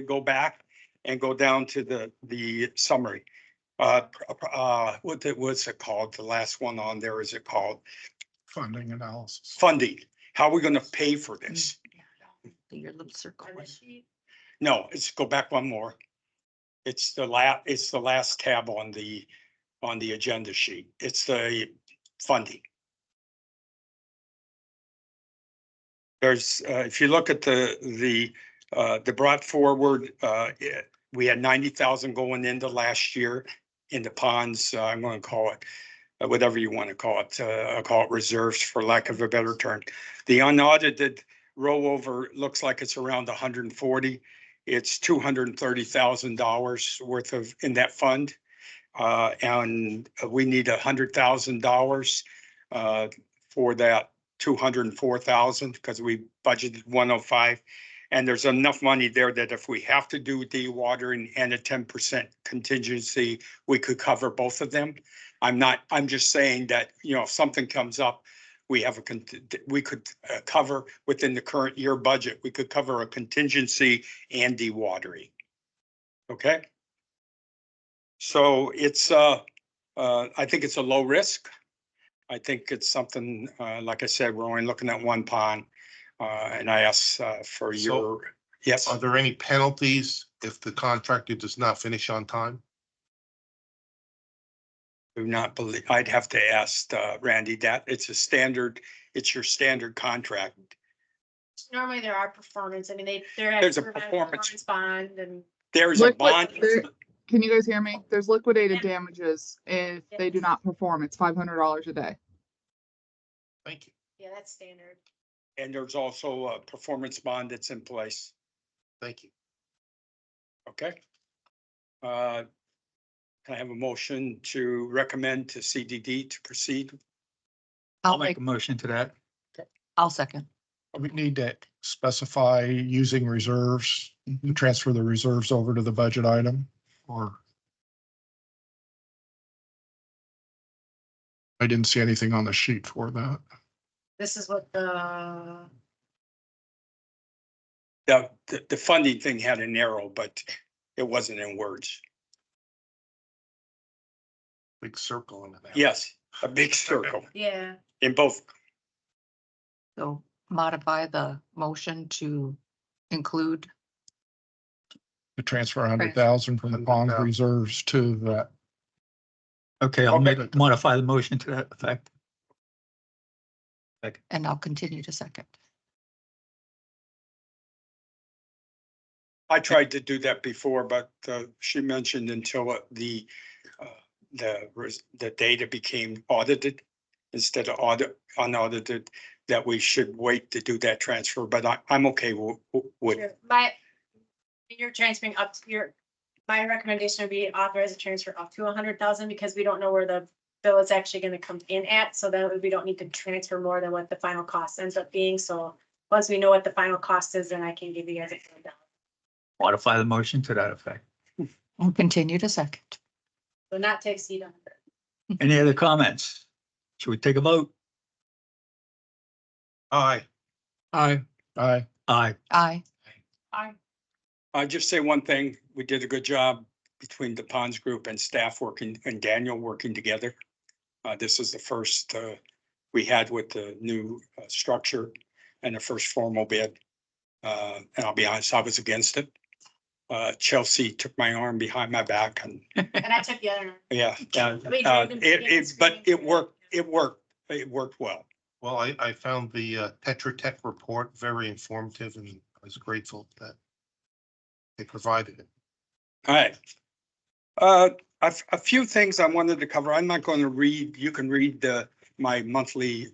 go back. and go down to the summary. What's it called? The last one on there, is it called Funding analysis. funding? How are we gonna pay for this? Your little circle. On one. the sheet. No, go back one more. It's the last tab on the agenda sheet. It's the funding. There's, if you look at the brought forward, we had 90,000 going into last year in the ponds. I'm gonna call it, whatever you want to call it. I'll call it reserves for lack of a better term. The unaudited rollover looks like it's around 140. It's $230,000 worth of in that fund. And we need $100,000 for that 204,000 because we budgeted 105. And there's enough money there that if we have to do dewatering and a 10% contingency, we could cover both of them. I'm just saying that, you know, if something comes up, we have we could cover within the current year budget, we could cover a contingency and dewatering. Okay. So it's, I think it's a low risk. I think it's something, like I said, we're only looking at one pond. And I asked for So, yes. Are there any penalties if the contractor does not finish on time? Do not believe, I'd have to ask Randy that. It's your standard contract. Normally there are performance, I mean, there There's a has performance- bond and. There's a bond. Can you guys hear me? There's liquidated Yeah. damages if they do not perform. It's $500 a day. Thank you. Yeah, that's standard. And there's also a performance bond that's in place. Thank you. Okay. Can I have a motion to recommend to CDD to proceed? I'll make a motion to that. I'll second. We need to specify using reserves, transfer the reserves over to the budget item, or I didn't see anything on the sheet for that. This is what the funding thing had an arrow, but it wasn't in words. Big circle in that. Yes, a big circle yeah, in both. So modify the motion to include, To transfer 100,000 from the bond 100,000. reserves to that. Okay, I'll Okay. modify the motion to that effect. and I'll continue to second. I tried to do that before, but she mentioned until the data became audited instead of unaudited, that we should wait to do that transfer, but I'm okay with. sure. You're transferring up to my recommendation would be authorize a transfer up to 100,000 because we don't know where the bill is actually gonna come in at, so then we don't need to transfer more than what the final cost ends up being, so once we know what the final cost is, then I can give you guys a breakdown. Modify the motion to that effect. And continue to second. So not to exceed 100. Any other comments? Should we take a vote? Aye. Aye. Aye. Aye. I'll just say one thing, we did a good job between the ponds group and staff working and Daniel working together. This is the first we had with the new structure and the first formal bid. And I'll be honest, I was against it. Chelsea took my arm behind my back and And I took the other. yeah, but it worked well. Well, I found the Tetra Tech report very informative and I was grateful that they provided it. All right. A few things I wanted to cover. I'm not going to read, you can read my monthly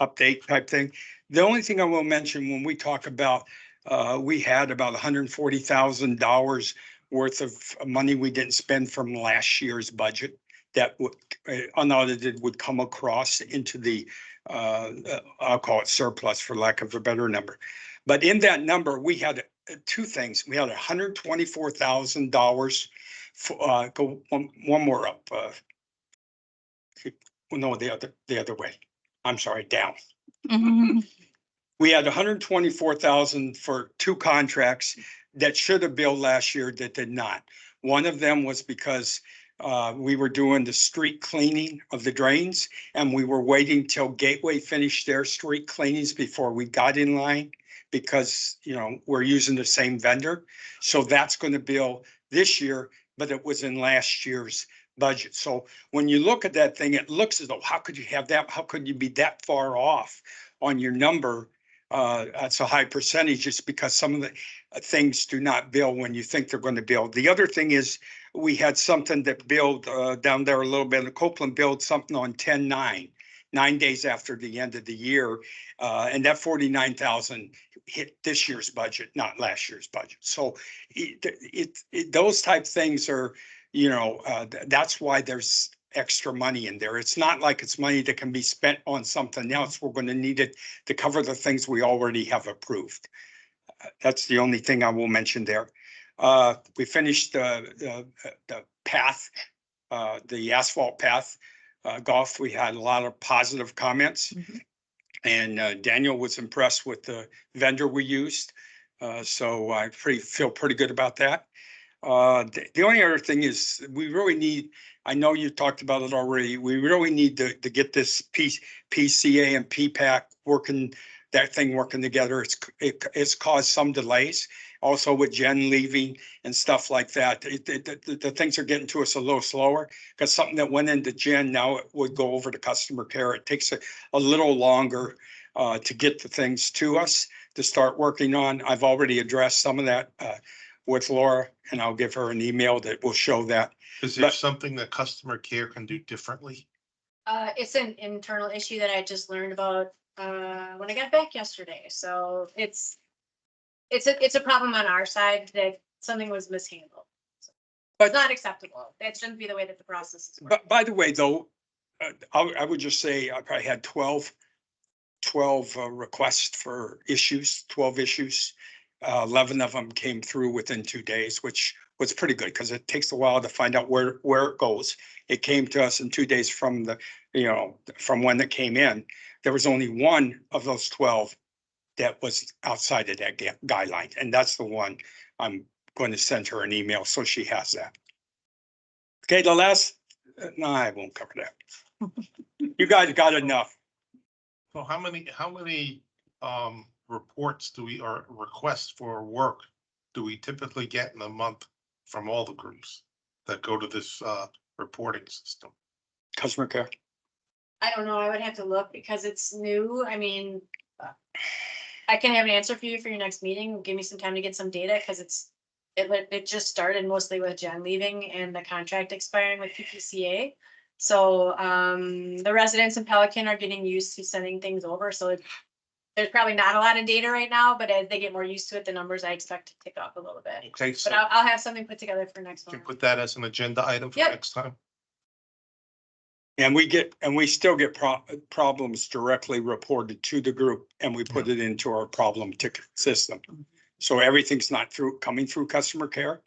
update type thing. The only thing I will mention when we talk about, we had about $140,000 worth of money we didn't spend from last year's budget that would unaudited would come across into the, I'll call it surplus for lack of a better number. But in that number, we had two things. We had $124,000 for, go one more up. No, the other way. I'm sorry, down. We had $124,000 for two contracts that should have billed last year that did not. One of them was because we were doing the street cleaning of the drains and we were waiting till Gateway finished their street cleanings before we got in line because, you know, we're using the same vendor. So that's going to bill this year, but it was in last year's budget. So when you look at that thing, it looks as though, how could you have that? How could you be that far off on your number? That's a high percentage just because some of the things do not bill when you think they're going to bill. The other thing is we had something that billed down there a little bit. The Copeland billed something on 10/9, 9 days after the end of the year. And that 49,000 hit this year's budget, not last year's budget. So those type things are, you know, that's why there's extra money in there. It's not like it's money that can be spent on something else. We're going to need it to cover the things we already have approved. That's the only thing I will mention there. We finished the path, the asphalt path golf. We had a lot of positive comments. And Daniel was impressed with the vendor we used. So I feel pretty good about that. The only other thing is we really need, I know you talked about it already, we really need to get this PCA and PPAC working, that thing working together. It's caused some delays. Also with Jen leaving and stuff like that, the things are getting to us a little slower because something that went into Jen now it would go over to customer care. It takes a little longer to get the things to us to start working on. I've already addressed some of that with Laura, and I'll give her an email that will show that. Is there something that customer care can do differently? It's an internal issue that I just learned about when I got back yesterday. So it's a problem on our side that something was mishandled. So it's not acceptable. That shouldn't be the way that the process is. But by the way, though, I would just say I probably had 12 requests for issues, 12 issues. 11 of them came through within 2 days, which was pretty good because it takes a while to find out where it goes. It came to us in 2 days from the, you know, from when it came in. There was only one of those 12 that was outside of that guideline, and that's the one I'm going to send her an email so she has that. Okay, the last, no, I won't cover that. You guys got enough. So how many reports or requests for work do we typically get in a month from all the groups that go to this reporting system? Customer care. I don't know. I would have to look because it's new. I mean, I can have an answer for you for your next meeting. Give me some time to get some data because it just started mostly with Jen leaving and the contract expiring with PPCA. So the residents in Pelican are getting used to sending things over. So there's probably not a lot of data right now, but as they get more used to it, the numbers I expect to tick up a little bit. Okay, so But I'll have something put together for next you can one. put that as an agenda item for Yep. next time. And we still get problems directly reported to the group and we put it into our problem ticket system. So everything's not coming through customer care.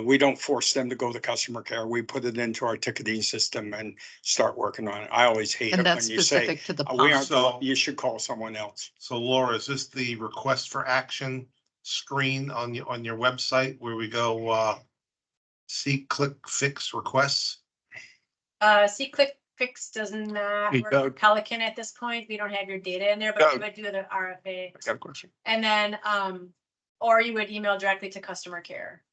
We don't force them to go to customer care. We put it into our ticketing system and start working on it. I always hate And it when that's you say, specific to the we pond. aren't, you should call someone else. So Laura, is this the request for action screen on your website where we go see, click, fix requests? See, Click Fix does not Hey, work Doug. for Pelican at this point. We don't have your data in there, but you would do the RFA. I got a question. And then, or you would email directly to customer care.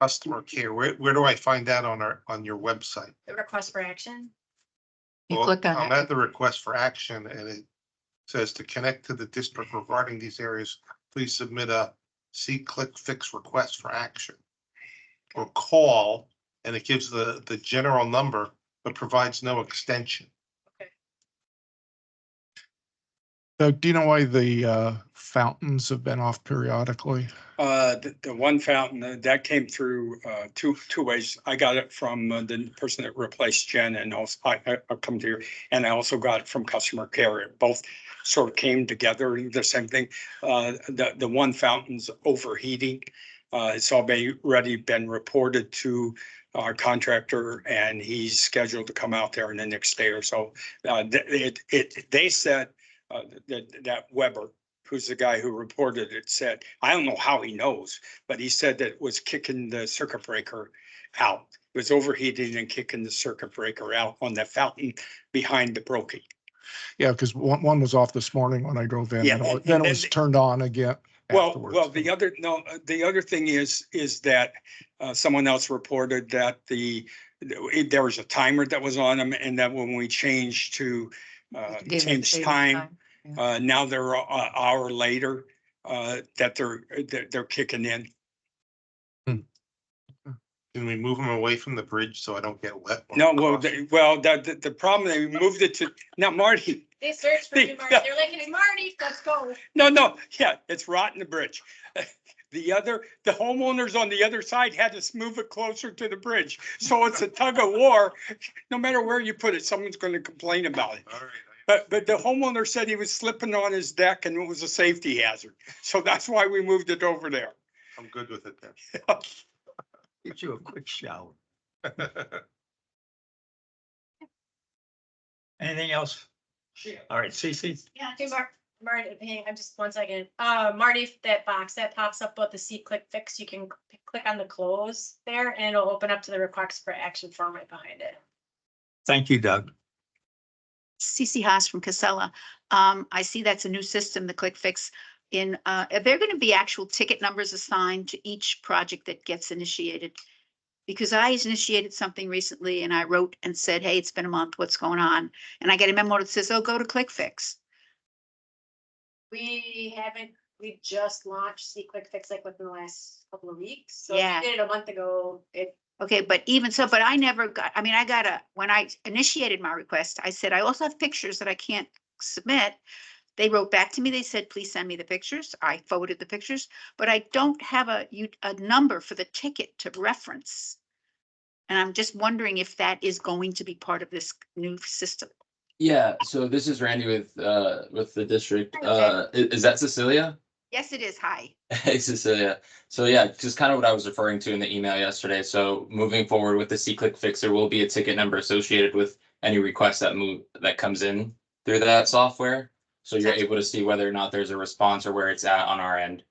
Customer care, where do I find that on your website? The request for action. You Well, click on I'm it. at the request for action and it says to connect to the district regarding these areas, please submit a see, click, fix request for action. Or call, and it gives the general number, but provides no extension. Doug, do you know why the fountains have been off periodically? The one fountain that came through two ways. I got it from the person that replaced Jen, and also I'll come to you, and I also got it from customer care. It both sort of came together, the same thing. The one fountain's overheating. It's already been reported to our contractor, and he's scheduled to come out there in the next day or so. They said that Weber who's the guy who reported it, said, I don't know how he knows, but he said that it was kicking the circuit breaker out. It was overheating and kicking the circuit breaker out on that fountain behind the Brokey. Yeah, because one was off this morning when I drove in, Yeah, and and- then it and was then- turned on again afterwards. Well, the other thing is that someone else reported that there was a timer that was on them, and that when we changed to Gave them change savings time, Yeah. now they're an hour later, that they're kicking in. Can we move them away from the bridge so I don't get wet? No, the problem, they moved it to, now Marty, They searched for you, Marty. They're like, hey, Marty, let's go. no, yeah, it's rotting the bridge. The homeowners on the other side had to move it closer to the bridge. So it's a tug of war. No matter where you put it, someone's going to complain about it. All right. But the homeowner said he was slipping on his deck and it was a safety hazard. So that's why we moved it over there. I'm good with it then. Get you a quick shower. Anything else? All right, Cece. Yeah, hey, Marty, hang, I'm just 1 second. Marty, that box that pops up with the C-click fix, you can click on the close there and it'll open up to the request for action form right behind it. Thank you, Doug. Cece Haas from Casella. I see that's a new system, the Click Fix. Are there going to be actual ticket numbers assigned to each project that gets initiated? Because I initiated something recently and I wrote and said, hey, it's been a month, what's going on? And I get a memo that says, oh, go to Click Fix. We just launched C-click fix like within the last couple of weeks. So Yeah. if you did it a month ago, Okay, but even so, but I never got, I mean, when I initiated my request, I said, I also have pictures that I can't submit. They wrote back to me, they said, please send me the pictures. I forwarded the pictures, but I don't have a number for the ticket to reference. And I'm just wondering if that is going to be part of this new system. Yeah, so this is Randy with the district. Hi, Is that Cecilia? Yes, it is. Hi. Hey, Cecilia. So yeah, just kind of what I was referring to in the email yesterday. So moving forward with the C-Click Fix, there will be a ticket number associated with any request that comes in through that software. So you're able to see whether or not there's a response or where it's at on our end.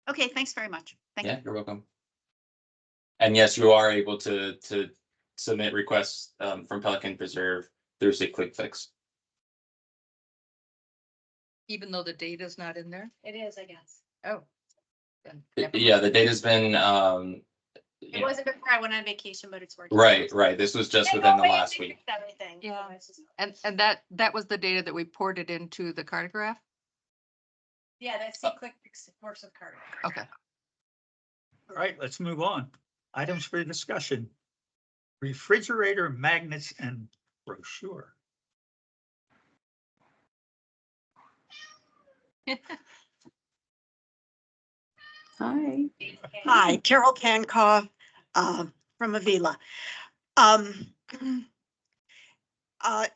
Okay, thanks very much. Thank you. Yeah, you're welcome. And yes, you are able to submit requests from Pelican Preserve through C-Click Fix. Even though the data's not in there? it is, I guess. Oh. then never Yeah, mind. the data's been It wasn't before I went on vacation, but it's working. right. This was just They within go the away and last they week. fix Everything. so Yeah. it's just- And that was the data that we ported into the cartograph? Yeah, that C-click fix works with card. Okay. All right, let's move on. Items for discussion. Refrigerator magnets and brochure. Hi. Hi, Carol Pankow, from Avila.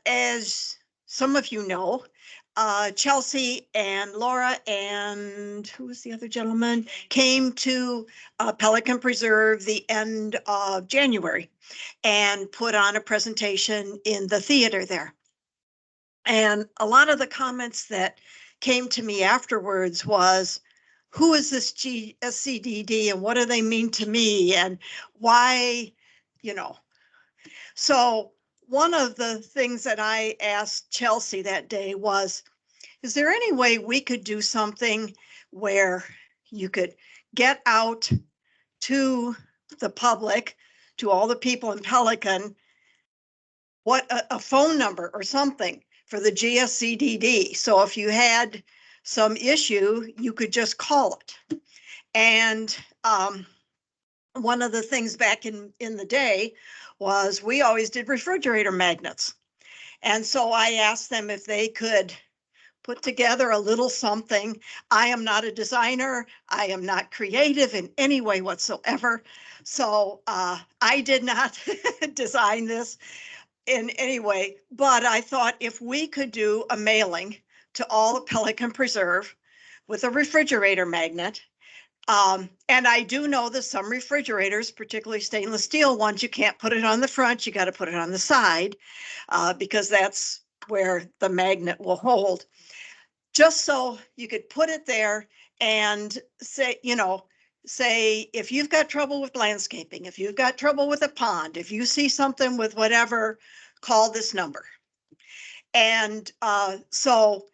As some of you know, Chelsea and Laura and who was the other gentleman came to Pelican Preserve the end of January and put on a presentation in the theater there. And a lot of the comments that came to me afterwards was, who is this GSCDD and what do they mean to me and why, you know? So one of the things that I asked Chelsea that day was, is there any way we could do something where you could get out to the public, to all the people in Pelican, what a phone number or something for the GSCDD. So if you had some issue, you could just call it. And one of the things back in the day was we always did refrigerator magnets. And so I asked them if they could put together a little something. I am not a designer. I am not creative in any way whatsoever. So I did not design this in any way, but I thought if we could do a mailing to all of Pelican Preserve with a refrigerator magnet. And I do know that some refrigerators, particularly stainless steel ones, you can't put it on the front, you got to put it on the side because that's where the magnet will hold. just so you could put it there and say, say, if you've got trouble with landscaping, if you've got trouble with a pond, if you see something with whatever, call this number. And so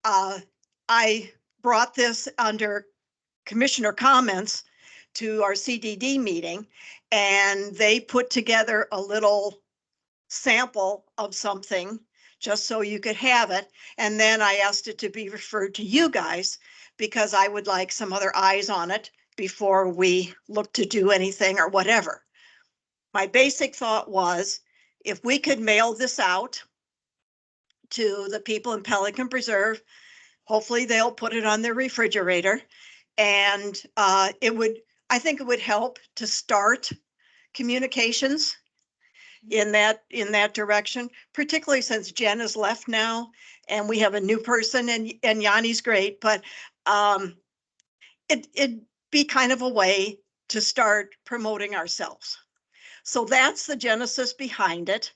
I brought this under commissioner comments to our CDD meeting, and they put together a little sample of something just so you could have it. And then I asked it to be referred to you guys because I would like some other eyes on it before we look to do anything or whatever. My basic thought was, if we could mail this out to the people in Pelican Preserve, hopefully they'll put it on their refrigerator. And I think it would help to start communications in that direction, particularly since Jen has left now and we have a new person, and Yanni's great, but it'd be kind of a way to start promoting ourselves. So that's the genesis behind it.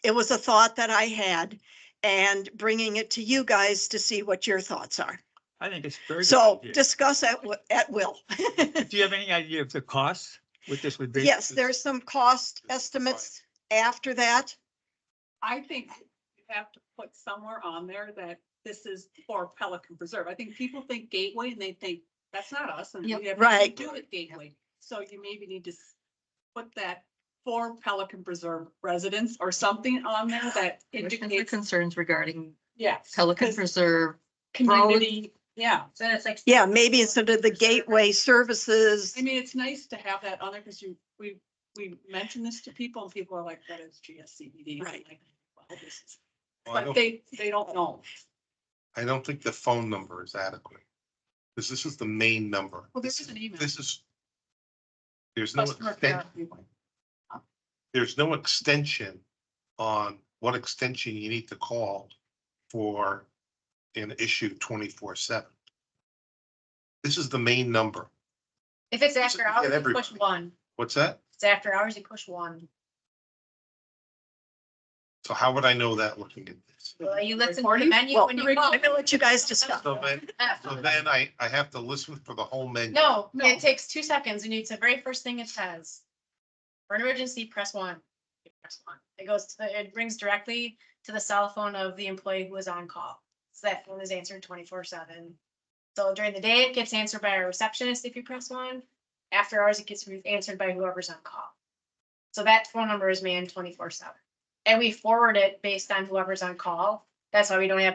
It was a thought that I had, and bringing it to you guys to see what your thoughts are. I think it's very. So good idea. discuss at will. Do you have any idea of the cost with this would be? Yes, there's some cost estimates after that. I think you have to put somewhere on there that this is for Pelican Preserve. I think people think Gateway and they think that's not us and we have nothing Right. to do with Gateway. So you maybe need to put that for Pelican Preserve residents or something on there that Questions or indicates, concerns regarding yes. Pelican 'cause Preserve. community, yeah. So it's like. Yeah, maybe instead of the gateway services. I mean, it's nice to have that on there because we mention this to people and people are like, that is GSCBD. Right. Like, well, this is- Well, I But don't- they don't know. I don't think the phone number is adequate. Because this is the main number. Well, there is an email. This is. There's no Customer extent, care. there's no extension on what extension you need to call for an issue 24/7. This is the main number. If it's after Get hours, you push everybody. one. What's that? If it's after hours, you push one. So how would I know that looking at this? Well, you listen to the Recording? menu Well, when you I'm call. gonna let you guys discuss. So then I have to listen for the whole menu. No, No. it takes 2 seconds and it's the very first thing it says. For an emergency, press 1. You press 1. It goes to it brings directly to the cell phone of the employee who is on call. So that phone is answered 24/7. So during the day, it gets answered by a receptionist if you press 1. After hours, it gets answered by whoever's on call. So that phone number is manned 24/7. And we forward it based on whoever's on call. That's why we don't have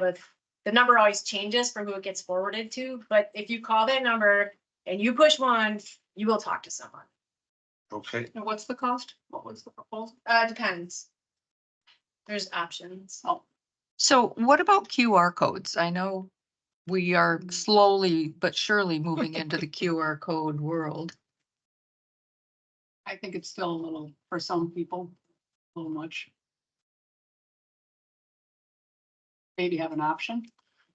the number always changes for who it gets forwarded to. But if you call that number and you push 1, you will talk to someone. Okay, And what's the cost? What was the proposal? Depends. There's options. Oh, So what about QR codes? I know we are slowly but surely moving into the QR code world. I think it's still a little, for some people, a little much. Maybe have an option,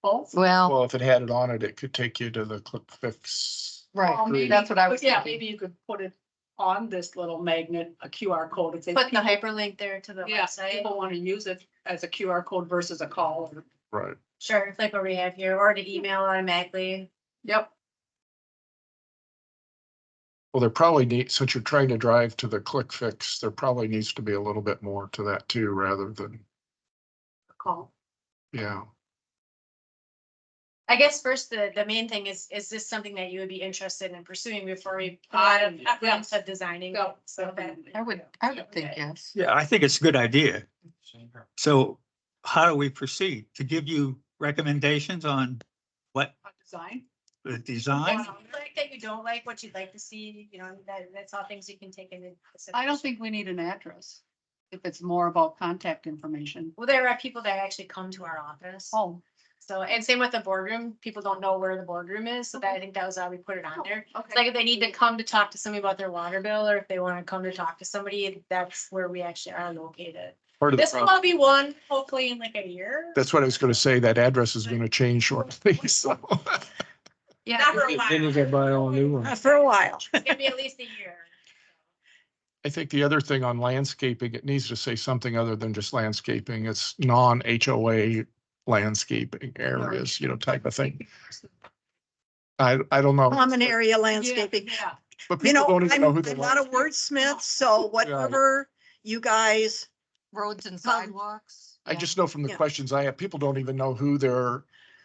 both. Well, Well, if it had it on it, it could take you to the Click Fix. right, Well, maybe- that's what I was Yeah, thinking. maybe you could put it on this little magnet, a QR code. and say Put the people- hyperlink there to the Yeah, website. people want to use it as a QR code versus a call. or- Right. Sure, like what we have here, or to email automatically. Yep. Well, there probably need, since you're trying to drive to the Click Fix, there probably needs to be a little bit more to that too, rather than, Call. yeah. I guess first, the main thing is this something that you would be interested in pursuing before we put a lot of effort Yes. into designing? Yeah. So that. I would think yes. Yeah, I think it's a good idea. So how do we proceed? To give you recommendations on what Design. the design? What you like that you don't like, what you'd like to see, that's all things you can take into. I don't consideration. think we need an address. If it's more about contact information. Well, there are people that actually come to our office. Oh. So, and same with the boardroom, people don't know where the boardroom is, so that I think that was how we put it on there. It's Okay. like if they need to come to talk to somebody about their water bill, or if they want to come to talk to somebody, that's where we actually are located. Part of the This will problem, all be one, hopefully in like a year. that's what I was gonna say, that address is gonna change shortly, so. Yeah, Not for a Then you while, gotta buy all new ones. Not for a while. it's gonna be at least a year. I think the other thing on landscaping, it needs to say something other than just landscaping. It's non-HOA landscaping areas, type of thing. I don't know, Common area landscaping. Yeah. but You people know, don't even know who the. I'm not a wordsmith, so whatever you guys, Roads and sidewalks. I just know from the Yeah. questions I have, people don't even know who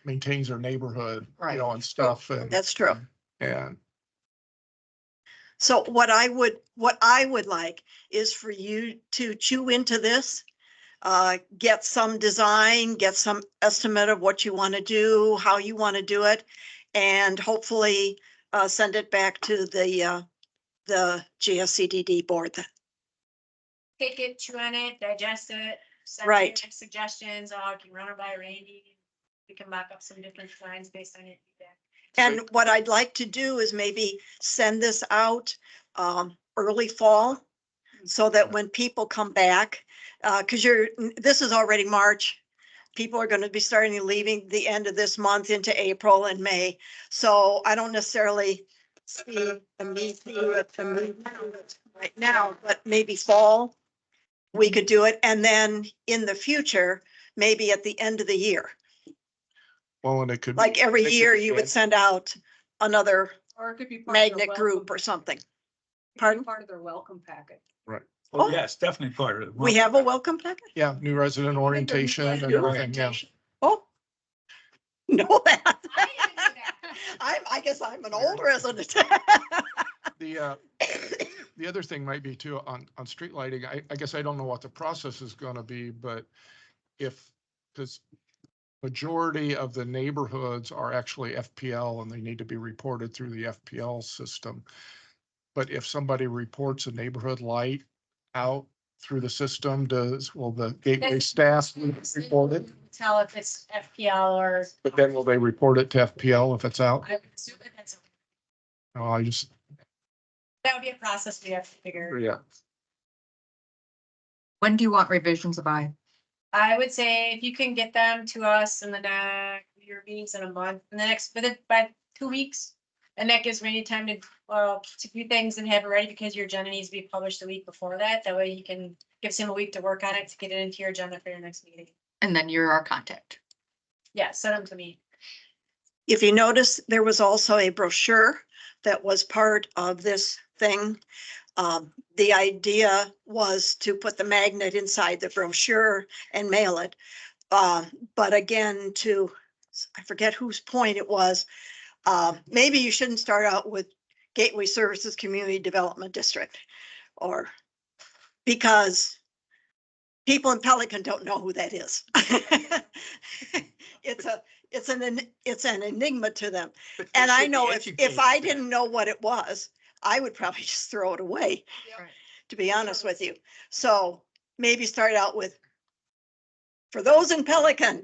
maintains their neighborhood, Right. and stuff, and, that's true. and So what I would like is for you to chew into this, get some design, get some estimate of what you want to do, how you want to do it, and hopefully send it back to the GSCDD board. Take it, chew on it, digest it. Send Right. me suggestions, I can run it by Randy. We can mock up some different designs based on your feedback. And what I'd like to do is maybe send this out early fall, so that when people come back, because this is already March. People are going to be starting leaving the end of this month into April and May. So I don't necessarily see a need to do it right now, but maybe fall, we could do it. And then in the future, maybe at the end of the year, well, and it could. like every it could year, be you would an- send out another Or it could be. part of their magnet group welcome- or something. it could be Pardon? Part of their welcome packet. Oh, yes, definitely part of it. We have a welcome packet? Yeah, new resident orientation and everything, yeah. Oh. Know that. I didn't know that. I guess I'm an old resident. The other thing might be too, on street lighting, I guess I don't know what the process is gonna be, but because majority of the neighborhoods are actually FPL and they need to be reported through the FPL system. But if somebody reports a neighborhood light out through the system, will the gateway staff report it? Tell if it's FPL or. But then will they report it to FPL if it's out? I would assume that that's, Oh, that would be a process we have to figure. yeah. When do you want revisions by? I would say if you can get them to us in the next, your meetings in a month, in the next, by 2 weeks. And that gives Randy time to do things and have it ready, because your agenda needs to be published the week before that. That way you can, gives him a week to work on it, to get it into your agenda for your next meeting. And then you're our contact. Yeah, send them to me. If you notice, there was also a brochure that was part of this thing. The idea was to put the magnet inside the brochure and mail it. But again, I forget whose point it was, maybe you shouldn't start out with Gateway Services Community Development District, or because people in Pelican don't know who that is. It's an enigma to them. And I know if I didn't know what it was, I would probably just throw it away, Right. to be honest with you. So maybe start out with, for those in Pelican,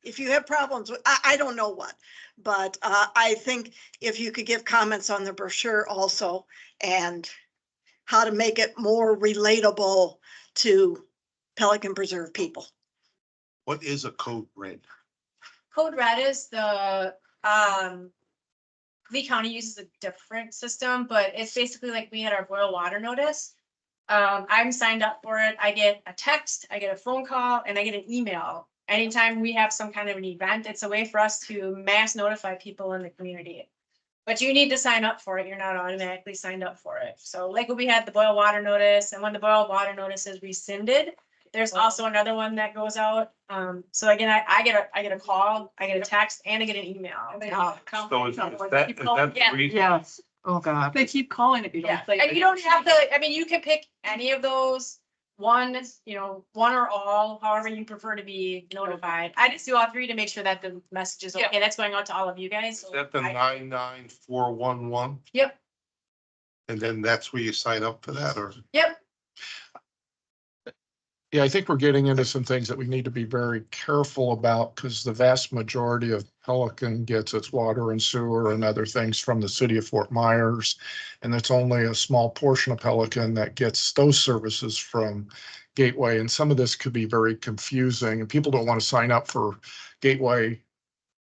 if you have problems with, I don't know what, but I think if you could give comments on the brochure also, and how to make it more relatable to Pelican Preserve people. What is a code red? Code Red is the, Lee County uses a different system, but it's basically like we had our boil water notice. I'm signed up for it. I get a text, I get a phone call, and I get an email. Anytime we have some kind of an event, it's a way for us to mass notify people in the community. But you need to sign up for it. You're not automatically signed up for it. So like when we had the boil water notice, and when the boil water notice is rescinded, there's also another one that goes out. So again, I get a call, I get a text, and I get an email. So is that the Yeah. reason? Yes. Oh, God. They keep calling if you Yeah, don't say. and you don't have to, I mean, you can pick any of those, one or all, however you prefer to be notified. I just do all three to make sure that the message is okay. That's going out to all of you guys. Is that the 99411? Yep, And then that's where you sign up for that, or? yep. Yeah, I think we're getting into some things that we need to be very careful about, because the vast majority of Pelican gets its water and sewer and other things from the city of Fort Myers. And it's only a small portion of Pelican that gets those services from Gateway. And some of this could be very confusing, and people don't want to sign up for Gateway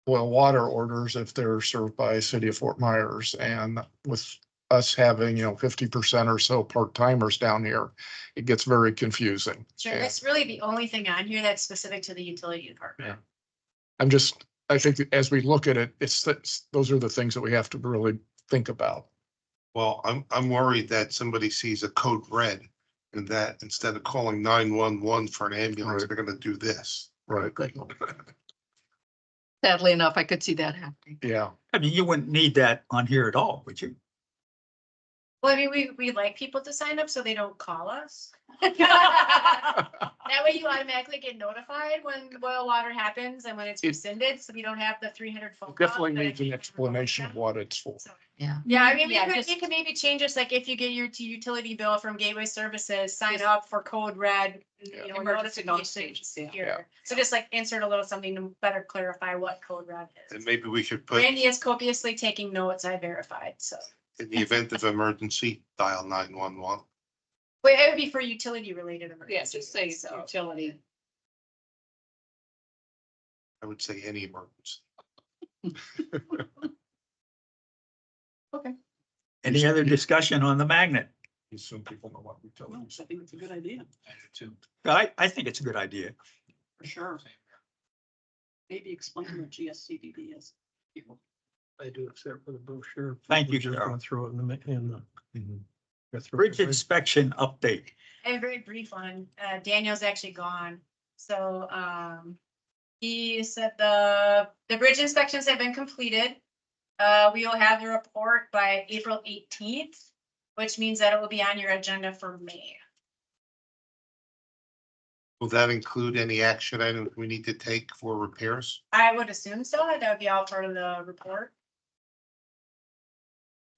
boil water orders if they're served by city of Fort Myers. And with us having, 50% or so part-timers down here, it gets very confusing. Sure, And it's really the only thing on here that's specific to the utility department. I think that as we look at it, those are the things that we have to really think about. Well, I'm worried that somebody sees a code red and that instead of calling 911 for an ambulance, Right. they're gonna do this. Right. Sadly enough, I could see that happening. Yeah. I mean, you wouldn't need that on here at all, would you? Well, I mean, we like people to sign up so they don't call us. That way you automatically get notified when boil water happens and when it's rescinded, so we don't have the 300 phone calls. Definitely that I needs an can't explanation of remember. what it's for. So- Yeah. Yeah, I mean, we Yeah, could, just- we could maybe change this, like if you get your utility bill from Gateway Services, sign up for code red, you know, Emergency notifications notifications, here. So just like insert a little something to better clarify what code red And is. maybe we should put, Randy is copiously taking notes, I verified, so. in the event of emergency, dial 911. Wait, it would be for utility related Yeah, emergencies. just say so. utility. I would say any emergency. Any other discussion on the magnet? Assume people know what No, utilities. I think it's a good idea, I think it's a good idea. for sure. Maybe explain what GSCDD is. I do, except for the brochure. Thank you, Just Carol. gonna throw it in the. Bridge inspection update. I have a very brief one. Daniel's actually gone. So, he said the bridge inspections have been completed. We will have the report by April 18th, which means that it will be on your agenda for May. Will that include any action items we need to take for repairs? I would assume so. That would be all part of the report.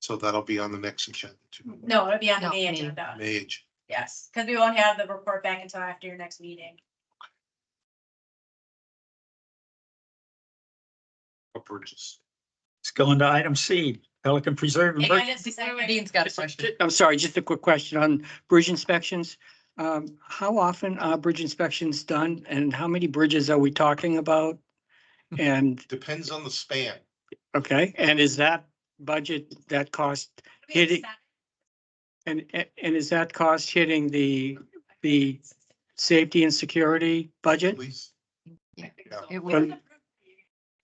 So that'll be on the next agenda too. No, it'll be on the No, May May. agenda. Age, Yes, because we won't have the report back until after your next meeting. or bridges. Let's go into item C, Pelican Preserve. Hang on just a second. Dean's got a question. I'm sorry, just a quick question on bridge inspections. How often are bridge inspections done and how many bridges are we talking about? And, Depends on the span. okay, and is that budget, that cost hitting, and is that cost hitting the safety and security budget? At least, It We would,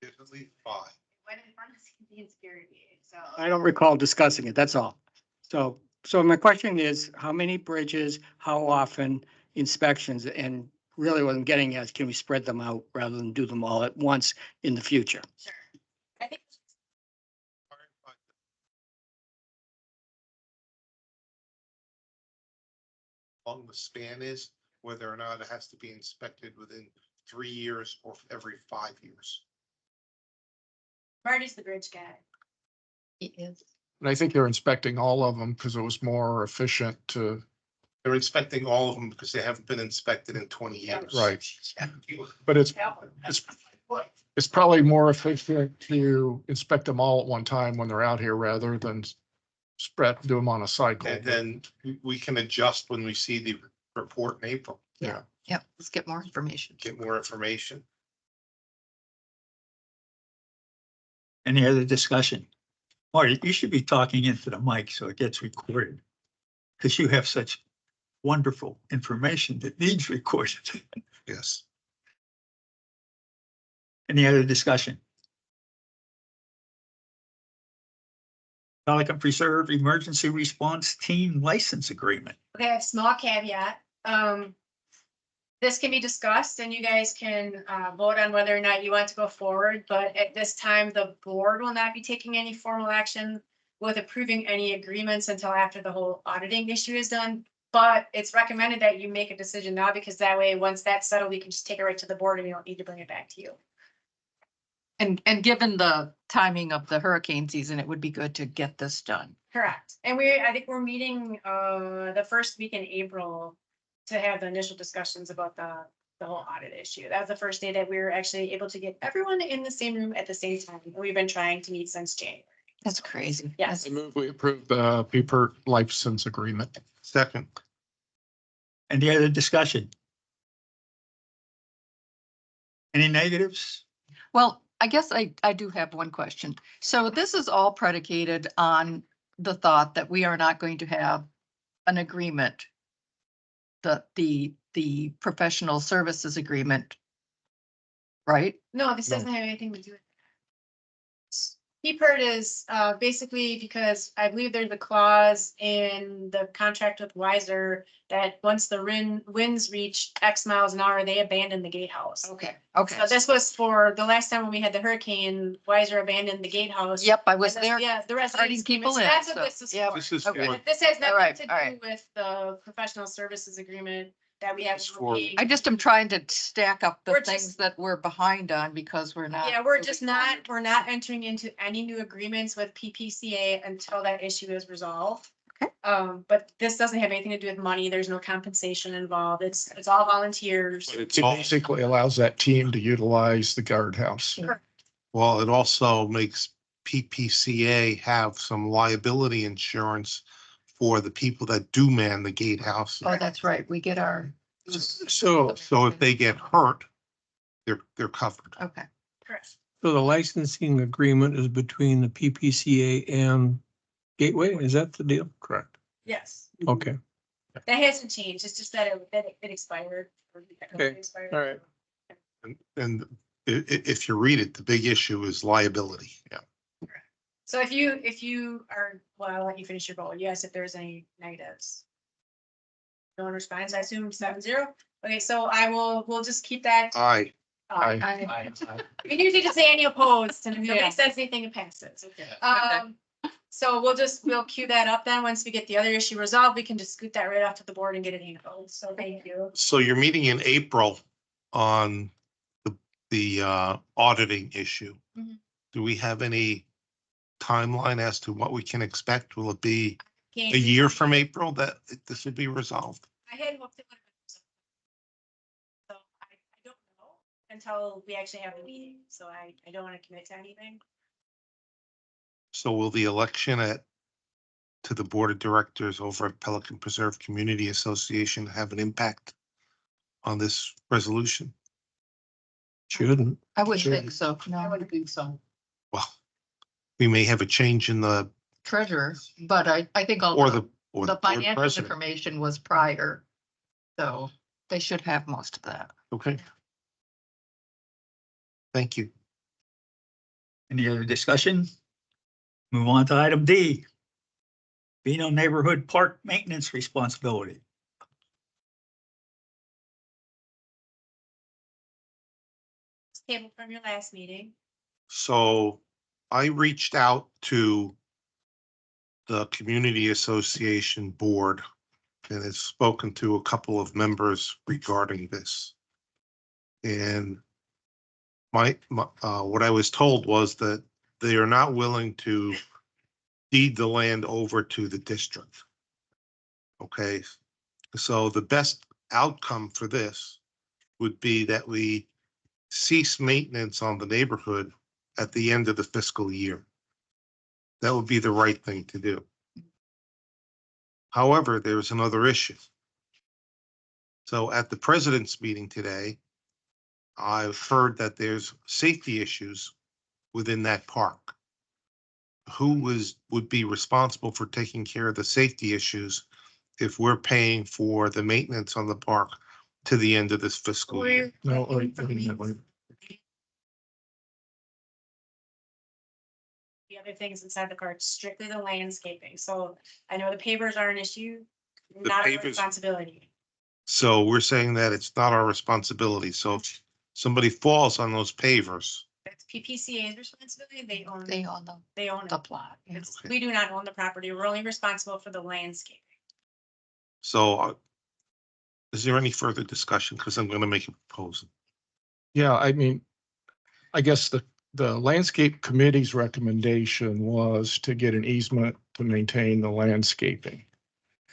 there's at least 5. went in front of the insecurity, so. I don't recall discussing it, that's all. So my question is, how many bridges, how often inspections? And really what I'm getting at is, can we spread them out rather than do them all at once in the future? Sure. I think Long the span is, whether or not it has to be inspected within 3 years or every 5 years. Marty's the bridge guy. it is. And I think they're inspecting all of them because it was more efficient to, They're inspecting all of them because they haven't been inspected in 20 years. right. But it's probably more efficient to inspect them all at one time when they're out here rather than do them on a cycle. And then we can adjust when we see the report in April, Yep, let's get more information. get more information. Any other discussion? Marty, you should be talking into the mic so it gets recorded. Because you have such wonderful information that needs recorded. Yes. Any other discussion? Pelican Preserve Emergency Response Team License Agreement. Okay, I have a small caveat. This can be discussed and you guys can vote on whether or not you want to go forward, but at this time, the board will not be taking any formal action with approving any agreements until after the whole auditing issue is done. But it's recommended that you make a decision now, because that way, once that's settled, we can just take it right to the board and we don't need to bring it back to you. And given the timing of the hurricane season, it would be good to get this done. Correct. And I think we're meeting the first week in April to have the initial discussions about the whole audit issue. That was the first day that we were actually able to get everyone in the same room at the same time. We've been trying to meet since January. That's crazy. Yes. I move we approve the PPERT license agreement. Second, Any other discussion? Any negatives? Well, I guess I do have one question. So this is all predicated on the thought that we are not going to have an agreement. The professional services agreement. Right? No, this No. doesn't have anything to do with. PPERD is basically because I believe there's a clause in the contract with Weiser that once the winds reach X miles an hour, they abandon the gatehouse. Okay. Okay. So this was for the last time when we had the hurricane, Weiser abandoned the gatehouse. Yep, I was And this- there. Yeah, the rest. Carting people in, That's so, what this is yep. for. This is Okay. for, This has All nothing right, to all do right. with the professional services agreement that we have. It's for- I just am trying to stack up the We're things just- that we're behind on because we're not. Yeah, we're moving just not, forward. we're not entering into any new agreements with PPCA until that issue is resolved. Okay. But this doesn't have anything to do with money. There's no compensation involved. It's all volunteers. but it's It also, basically allows that team to utilize the guardhouse. well, it also makes PPCA have some liability insurance for the people that do man the gatehouse. Oh, that's right. We get our. So, So if they get hurt, they're covered. Okay. Correct. so the licensing agreement is between the PPCA and Gateway, is that the deal? Correct. Yes, Okay, that hasn't changed. It's just that it expired. Okay, It expired. all right. And if you read it, the big issue is liability. Yeah. So if you are, well, I'll let you finish your vote. Yes, if there's any negatives. No one responds, I assume 7-0. Okay, so we'll just keep that. Aye. Aye. We usually just say any opposed, and if Yeah. nobody says anything, it passes. So we'll cue that up then. Once we get the other issue resolved, we can just scoot that right off to the board and get it handled. So thank you. So you're meeting in April on the auditing issue. Mhm. Do we have any timeline as to what we can expect? Will it be Can't- a year from April that this will be resolved? I had hoped it would have been. So I don't know until we actually have the meeting. So I don't want to commit to anything. So will the election to the Board of Directors over at Pelican Preserve Community Association have an impact on this resolution? shouldn't. I wouldn't Sure. think so. No, wouldn't think so. Well, we may have a change in the, treasurer, but I think all or the the board financial president. information was prior. So they should have most of that. Okay. Thank you. Any other discussion? Move on to item D. Beano Neighborhood Park Maintenance Responsibility. Table from your last meeting. So I reached out to the Community Association Board and have spoken to a couple of members regarding this. And what I was told was that they are not willing to deed the land over to the district. Okay, so the best outcome for this would be that we cease maintenance on the neighborhood at the end of the fiscal year. That would be the right thing to do. However, there is another issue. So at the president's meeting today, I've heard that there's safety issues within that park. Who would be responsible for taking care of the safety issues if we're paying for the maintenance on the park to the end of this fiscal year? No, wait, wait, wait. The other things inside the card, strictly the landscaping. So I know the pavers are an issue, not a pavers- responsibility. So we're saying that it's not our responsibility. So if somebody falls on those pavers, That's PPCA's responsibility. They own They own it. the plot. Yeah. It's- Okay. We do not own the property. We're only responsible for the landscape. so is there any further discussion? Because I'm going to make a proposal. Yeah, I mean, I guess the landscape committee's recommendation was to get an easement to maintain the landscaping.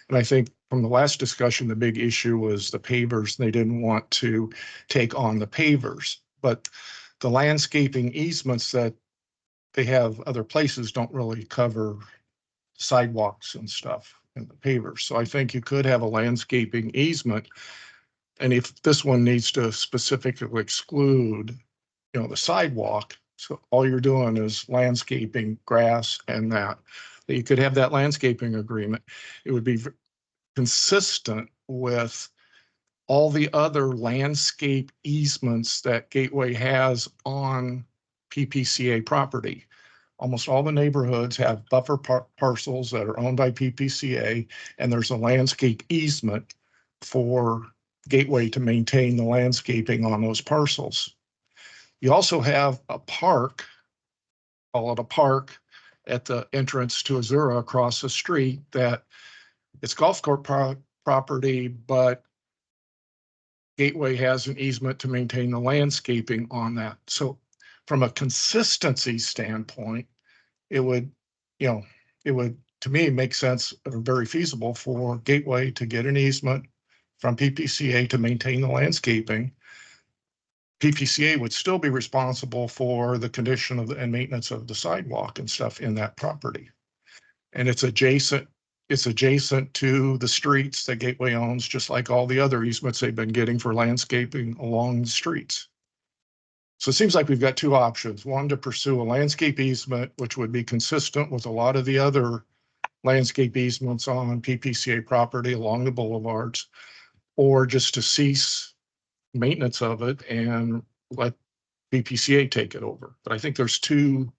And I think from the last discussion, the big issue was the pavers. They didn't want to take on the pavers, but the landscaping easements that they have other places don't really cover sidewalks and stuff and the pavers. So I think you could have a landscaping easement. And if this one needs to specifically exclude, the sidewalk, so all you're doing is landscaping, grass and that. that you could have that landscaping agreement. It would be consistent with all the other landscape easements that Gateway has on PPCA property. Almost all the neighborhoods have buffer parcels that are owned by PPCA, and there's a landscape easement for Gateway to maintain the landscaping on those parcels. You also have a park, call it a park, at the entrance to Azura across the street that it's golf court property, but Gateway has an easement to maintain the landscaping on that. So from a consistency standpoint, it would, to me, make sense, very feasible for Gateway to get an easement from PPCA to maintain the landscaping. PPCA would still be responsible for the condition of and maintenance of the sidewalk and stuff in that property. And it's adjacent to the streets that Gateway owns, just like all the other easements they've been getting for landscaping along the streets. So it seems like we've got two options. One, to pursue a landscape easement, which would be consistent with a lot of the other landscape easements on PPCA property along the boulevards, or just to cease maintenance of it and let PPCA take it over. But I think there's two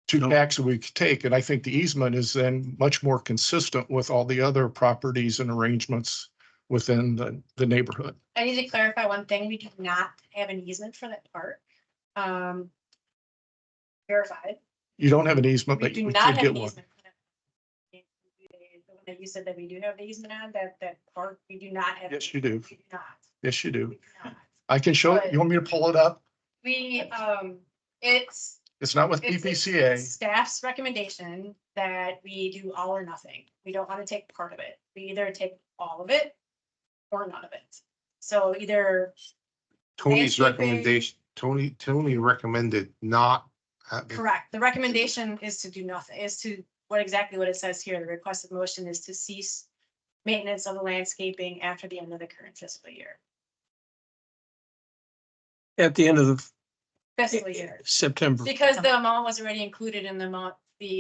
tracks that we could take, and I think the easement is then much more consistent with all the other properties and arrangements within the neighborhood. I need to clarify one thing. We do not have an easement for that park. Verified. You don't have an easement, We but do you not could have get an one. easement. for that. The one that you said that we do have the easement on, that park, we do not have. Yes, you do. We do not. Yes, you do. We do not. I can show it. You want me to pull it up? We, it's. It's not with it's PPCA. Staff's recommendation that we do all or nothing. We don't want to take part of it. We either take all of it or none of it. So either. Tony's landscaping- recommendation, Tony recommended not having. Correct. The recommendation is to do nothing, what it says here. The requested motion is to cease maintenance of the landscaping after the end of the current fiscal year. At the end of the Fiscal year. September. Because the amount was already included in the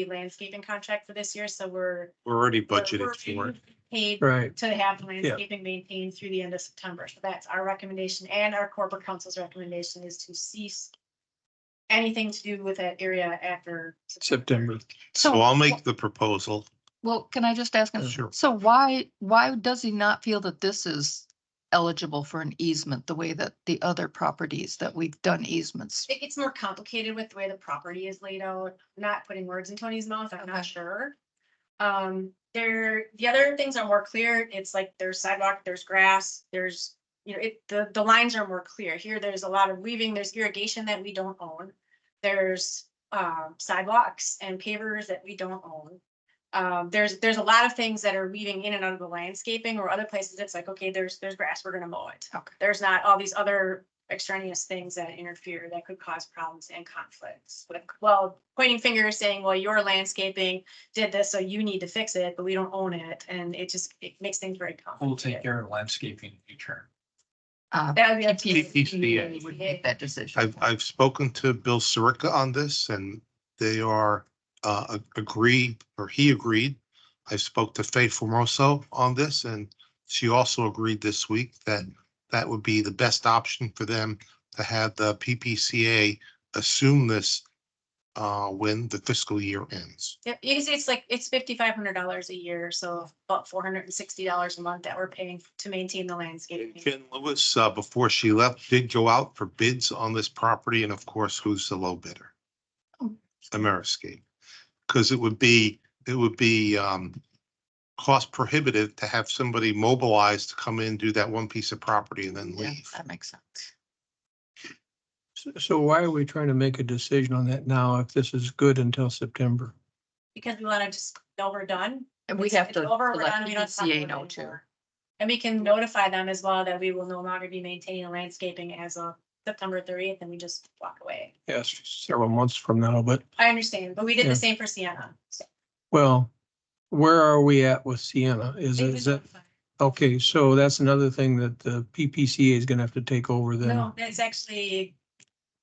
landscaping contract for this year, so we're Already budgeted for it. paid Right. to have the landscaping maintained through the end of September. So that's our recommendation, and our corporate council's recommendation is to cease anything to do with that area after September. So I'll make the proposal. Well, can I just ask him? Sure. So why does he not feel that this is eligible for an easement the way that the other properties that we've done easements? It gets more complicated with the way the property is laid out. Not putting words in Tony's mouth, I'm not sure. The other things are more clear. It's like there's sidewalk, there's grass, there's, the lines are more clear. Here, there's a lot of weaving, there's irrigation that we don't own. There's sidewalks and pavers that we don't own. There's a lot of things that are weaving in and out of the landscaping, or other places it's like, okay, there's grass, we're gonna mow it. Okay. There's not all these other extraneous things that interfere that could cause problems and conflicts with, pointing fingers saying, well, your landscaping did this, so you need to fix it, but we don't own it. And it makes things very complicated. We'll take care of landscaping in future. That would be up to PPCA would make that decision. I've spoken to Bill Sirica on this, and they are he agreed. I spoke to Faye Formoso on this, and she also agreed this week that that would be the best option for them to have the PPCA assume this when the fiscal year ends. Yeah, you can see it's $5,500 a year, so about $460 a month that we're paying to maintain the landscape. Jen Lewis, before she left, did go out for bids on this property, and of course, who's the low bidder? Ameriscape. Because it would be cost prohibitive to have somebody mobilized to come in, do that one piece of property and then Yeah, leave. that makes sense. So why are we trying to make a decision on that now if this is good until September? Because we want to just know we're done. And we It's- have it's to over, we're let done, we don't talk PPCA about it know too. anymore. And we can notify them as well that we will no longer be maintaining the landscaping as of September 30th, and we just walk away. Yes, several months from now, but I understand, but we did Yeah. the same for Sienna. So well, where are we at with Sienna? Is it, okay, so that's another thing that the PPCA is gonna have to take over then. No, that's actually,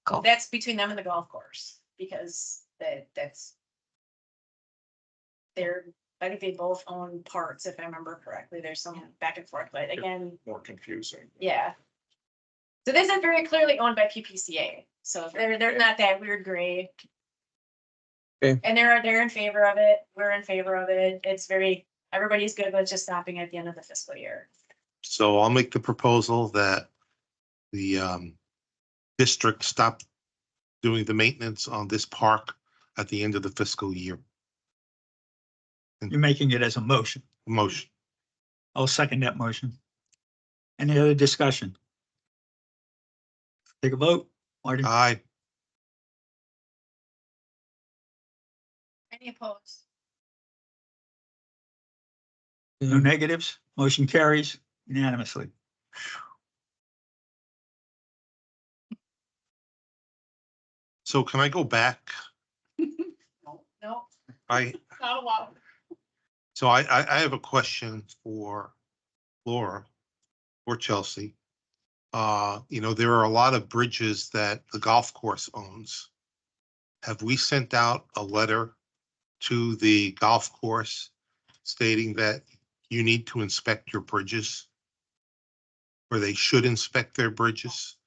Golf. that's between them and the golf course, because that's they're, I think they both own parts, if I remember correctly. There's some back and forth, but again, More confusing. yeah. So this is very clearly owned by PPCA, so they're not that weird gray. Okay. And they're in favor of it, we're in favor of it, it's very, everybody's good with just stopping at the end of the fiscal year. So I'll make the proposal that the district stop doing the maintenance on this park at the end of the fiscal year. You're making it as a motion. Motion. I'll second that motion. Any other discussion? Take a vote. Marty? Aye. Any opposed? No negatives. Motion carries unanimously. So can I go back? No, I, Not allowed. so I have a question for Laura or Chelsea. You know, there are a lot of bridges that the golf course owns. Have we sent out a letter to the golf course stating that you need to inspect your bridges? Or they should inspect their bridges?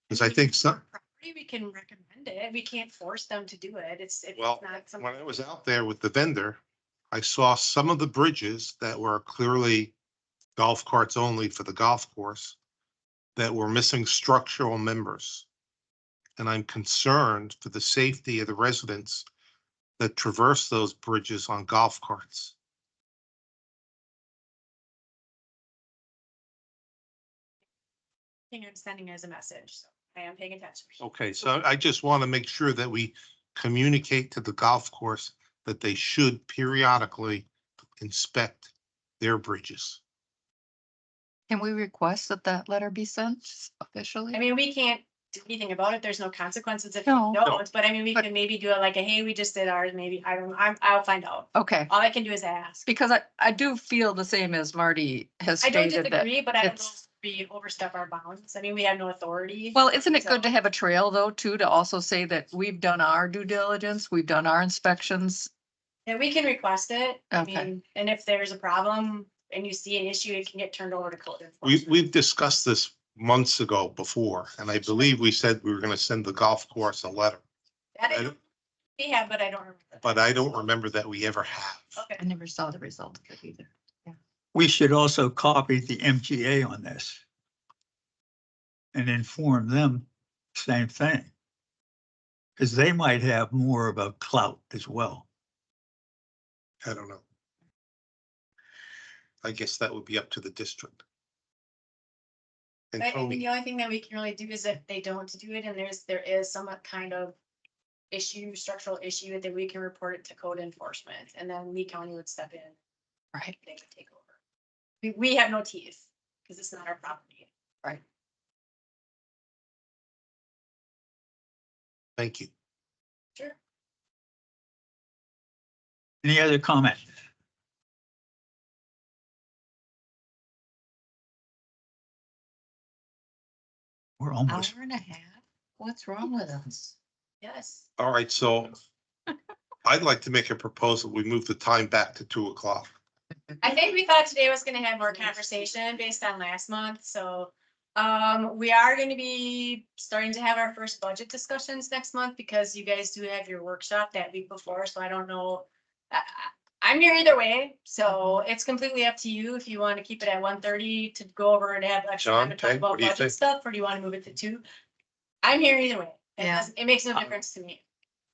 Because I think some, property, we can recommend it, we can't force them to do it, it's well, not something. when I was out there with the vendor, I saw some of the bridges that were clearly golf carts only for the golf course that were missing structural members. And I'm concerned for the safety of the residents that traverse those bridges on golf carts. Thing I'm sending as a message, so I am paying attention. Okay, so I just want to make sure that we communicate to the golf course that they should periodically inspect their bridges. Can we request that that letter be sent officially? I mean, we can't do anything about it, there's no consequences if No. you don't, but I mean, we can maybe do it like a, hey, we just did ours, maybe, I don't, I'll find out. Okay, All I can do is ask. because I do feel the same as Marty has I don't stated that. disagree, but I don't know it's- if we overstep our bounds, I mean, we have no authority. Well, isn't it good So- to have a trail though, too, to also say that we've done our due diligence, we've done our inspections? Yeah, we can request it, I Okay. mean, and if there's a problem and you see an issue, it can get turned over to code We, enforcement. we've discussed this months ago before, and I believe we said we were going to send the golf course a letter, That I don't- We have, but I don't remember. but I don't remember that we ever have. Okay. I never saw the result of it either. We should also copy the MGA on this and inform them same thing. Because they might have more of a clout as well. I don't know. I guess that would be up to the district. And I think Tony, the only thing that we can really do is if they don't do it and there is some kind of issue, structural issue, that we can report it to code enforcement and then Lee County would step in. Right. They would take over. We have no teeth because it's not our property. Right. thank you. Sure. Any other comments? We're almost, Hour and a half? What's wrong with us? Yes. All right, so I'd like to make a proposal. We move the time back to 2:00. I think we thought today was gonna have more conversation based on last month, so. We are gonna be starting to have our first budget discussions next month because you guys do have your workshop that week before, so I don't know. I'm here either way, so it's completely up to you if you want to keep it at 1:30 to go over and have extra John, time to talk Ted, what about do you budget think? stuff, or do you want to move it to 2? I'm here either way. Yeah. It makes no difference to me.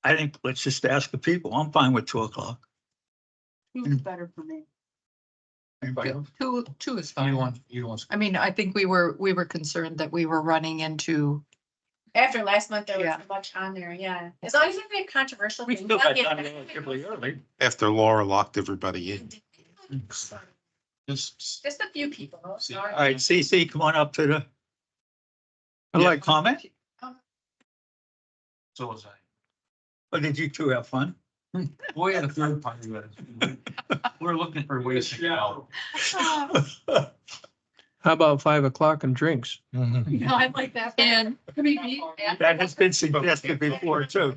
I think, let's just ask the people. I'm fine with 2:00. Who's better for me? Anybody else? Two is fine. You want. I mean, I think we were concerned that we were running into, After last month, there Yeah. wasn't much on there, yeah. As long as it's a controversial. We thing, still got yeah. done relatively early. After Laura locked everybody in. Just. Just a few people. See, All right, CC, come on up to the. I Yeah, like- comment, So was I. or did you two have fun? We had a third party with us. We're looking for ways to get out. How about 5:00 and drinks? No, I like that. and Could we be at- That has been suggested before too.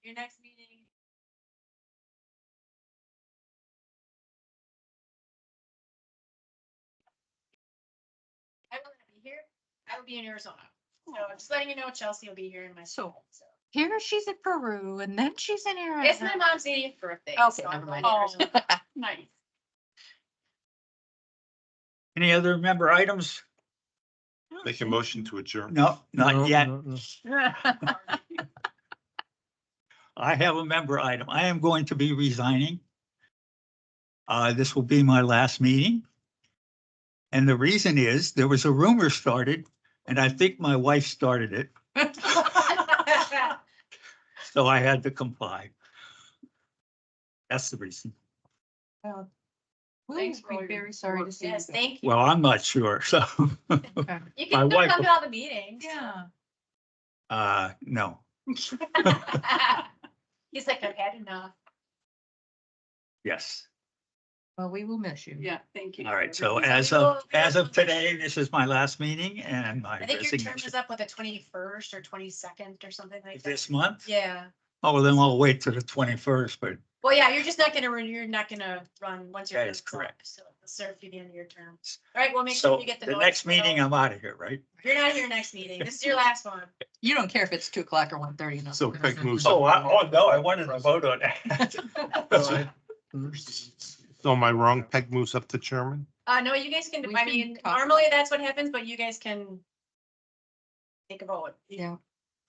Your next meeting be here. I will be in Arizona. So just letting you know, Chelsea will be here in my. So- So Here she's in Peru and then she's in Arizona. it's my mom's 80th birthday. Okay, so I'm never mind. going to Arizona. Nice. Any other member items? Make a motion to adjourn. No, No, not yet. no, no. I have a member item. I am going to be resigning. This will be my last meeting. And the reason is there was a rumor started and I think my wife started it, so I had to comply. That's the reason. Thanks for all We'll your be very sorry to work. see you. Yes, go. thank you. Well, I'm not sure, so, You my can still wife- come to all the meetings. Yeah. no. He's like, I've had enough. Yes. Well, we will miss you. Yeah, thank you. All right. So So as of today, this is my last meeting and my I think your term resignation. is up with the 21st or 22nd or something like that. This month? Yeah. Oh, well, then I'll wait till the 21st, but Well, yeah, you're just not gonna run, you're not gonna run once your That is term's up, correct. So it'll serve through the end of your term. All right, well, make sure so you get the. the notice next mailed. meeting, I'm out of here, right? You're not here next meeting. This is your last one. You don't care if it's 2 o'clock or 1:30. No. So Peg moves Oh, up. no, I wanted to vote on that. So am I wrong? Peg moves up to chairman? No, you guys can, We I can mean, talk. normally that's what happens, but you guys can take a vote, Yeah.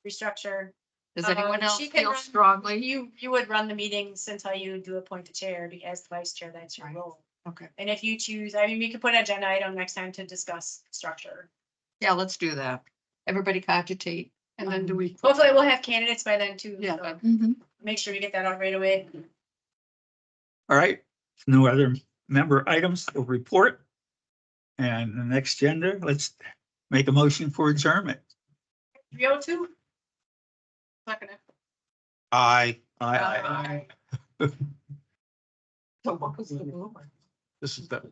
restructure. Does anyone else She can feel run- strongly? You would run the meetings until you do appoint the chair, as the vice chair, that's your Right. role. Okay. And if you choose, I mean, we could put an agenda item next time to discuss structure. Yeah, let's do that. Everybody cogitate. And then do we? Hopefully we'll have candidates by then too. Yeah. so Mhm. Make sure we get that out right away. All right, no other member items to report. And the next agenda, let's make a motion for adjournment. 3:02. Second. Aye. Aye. So what was the rumor? This is that part.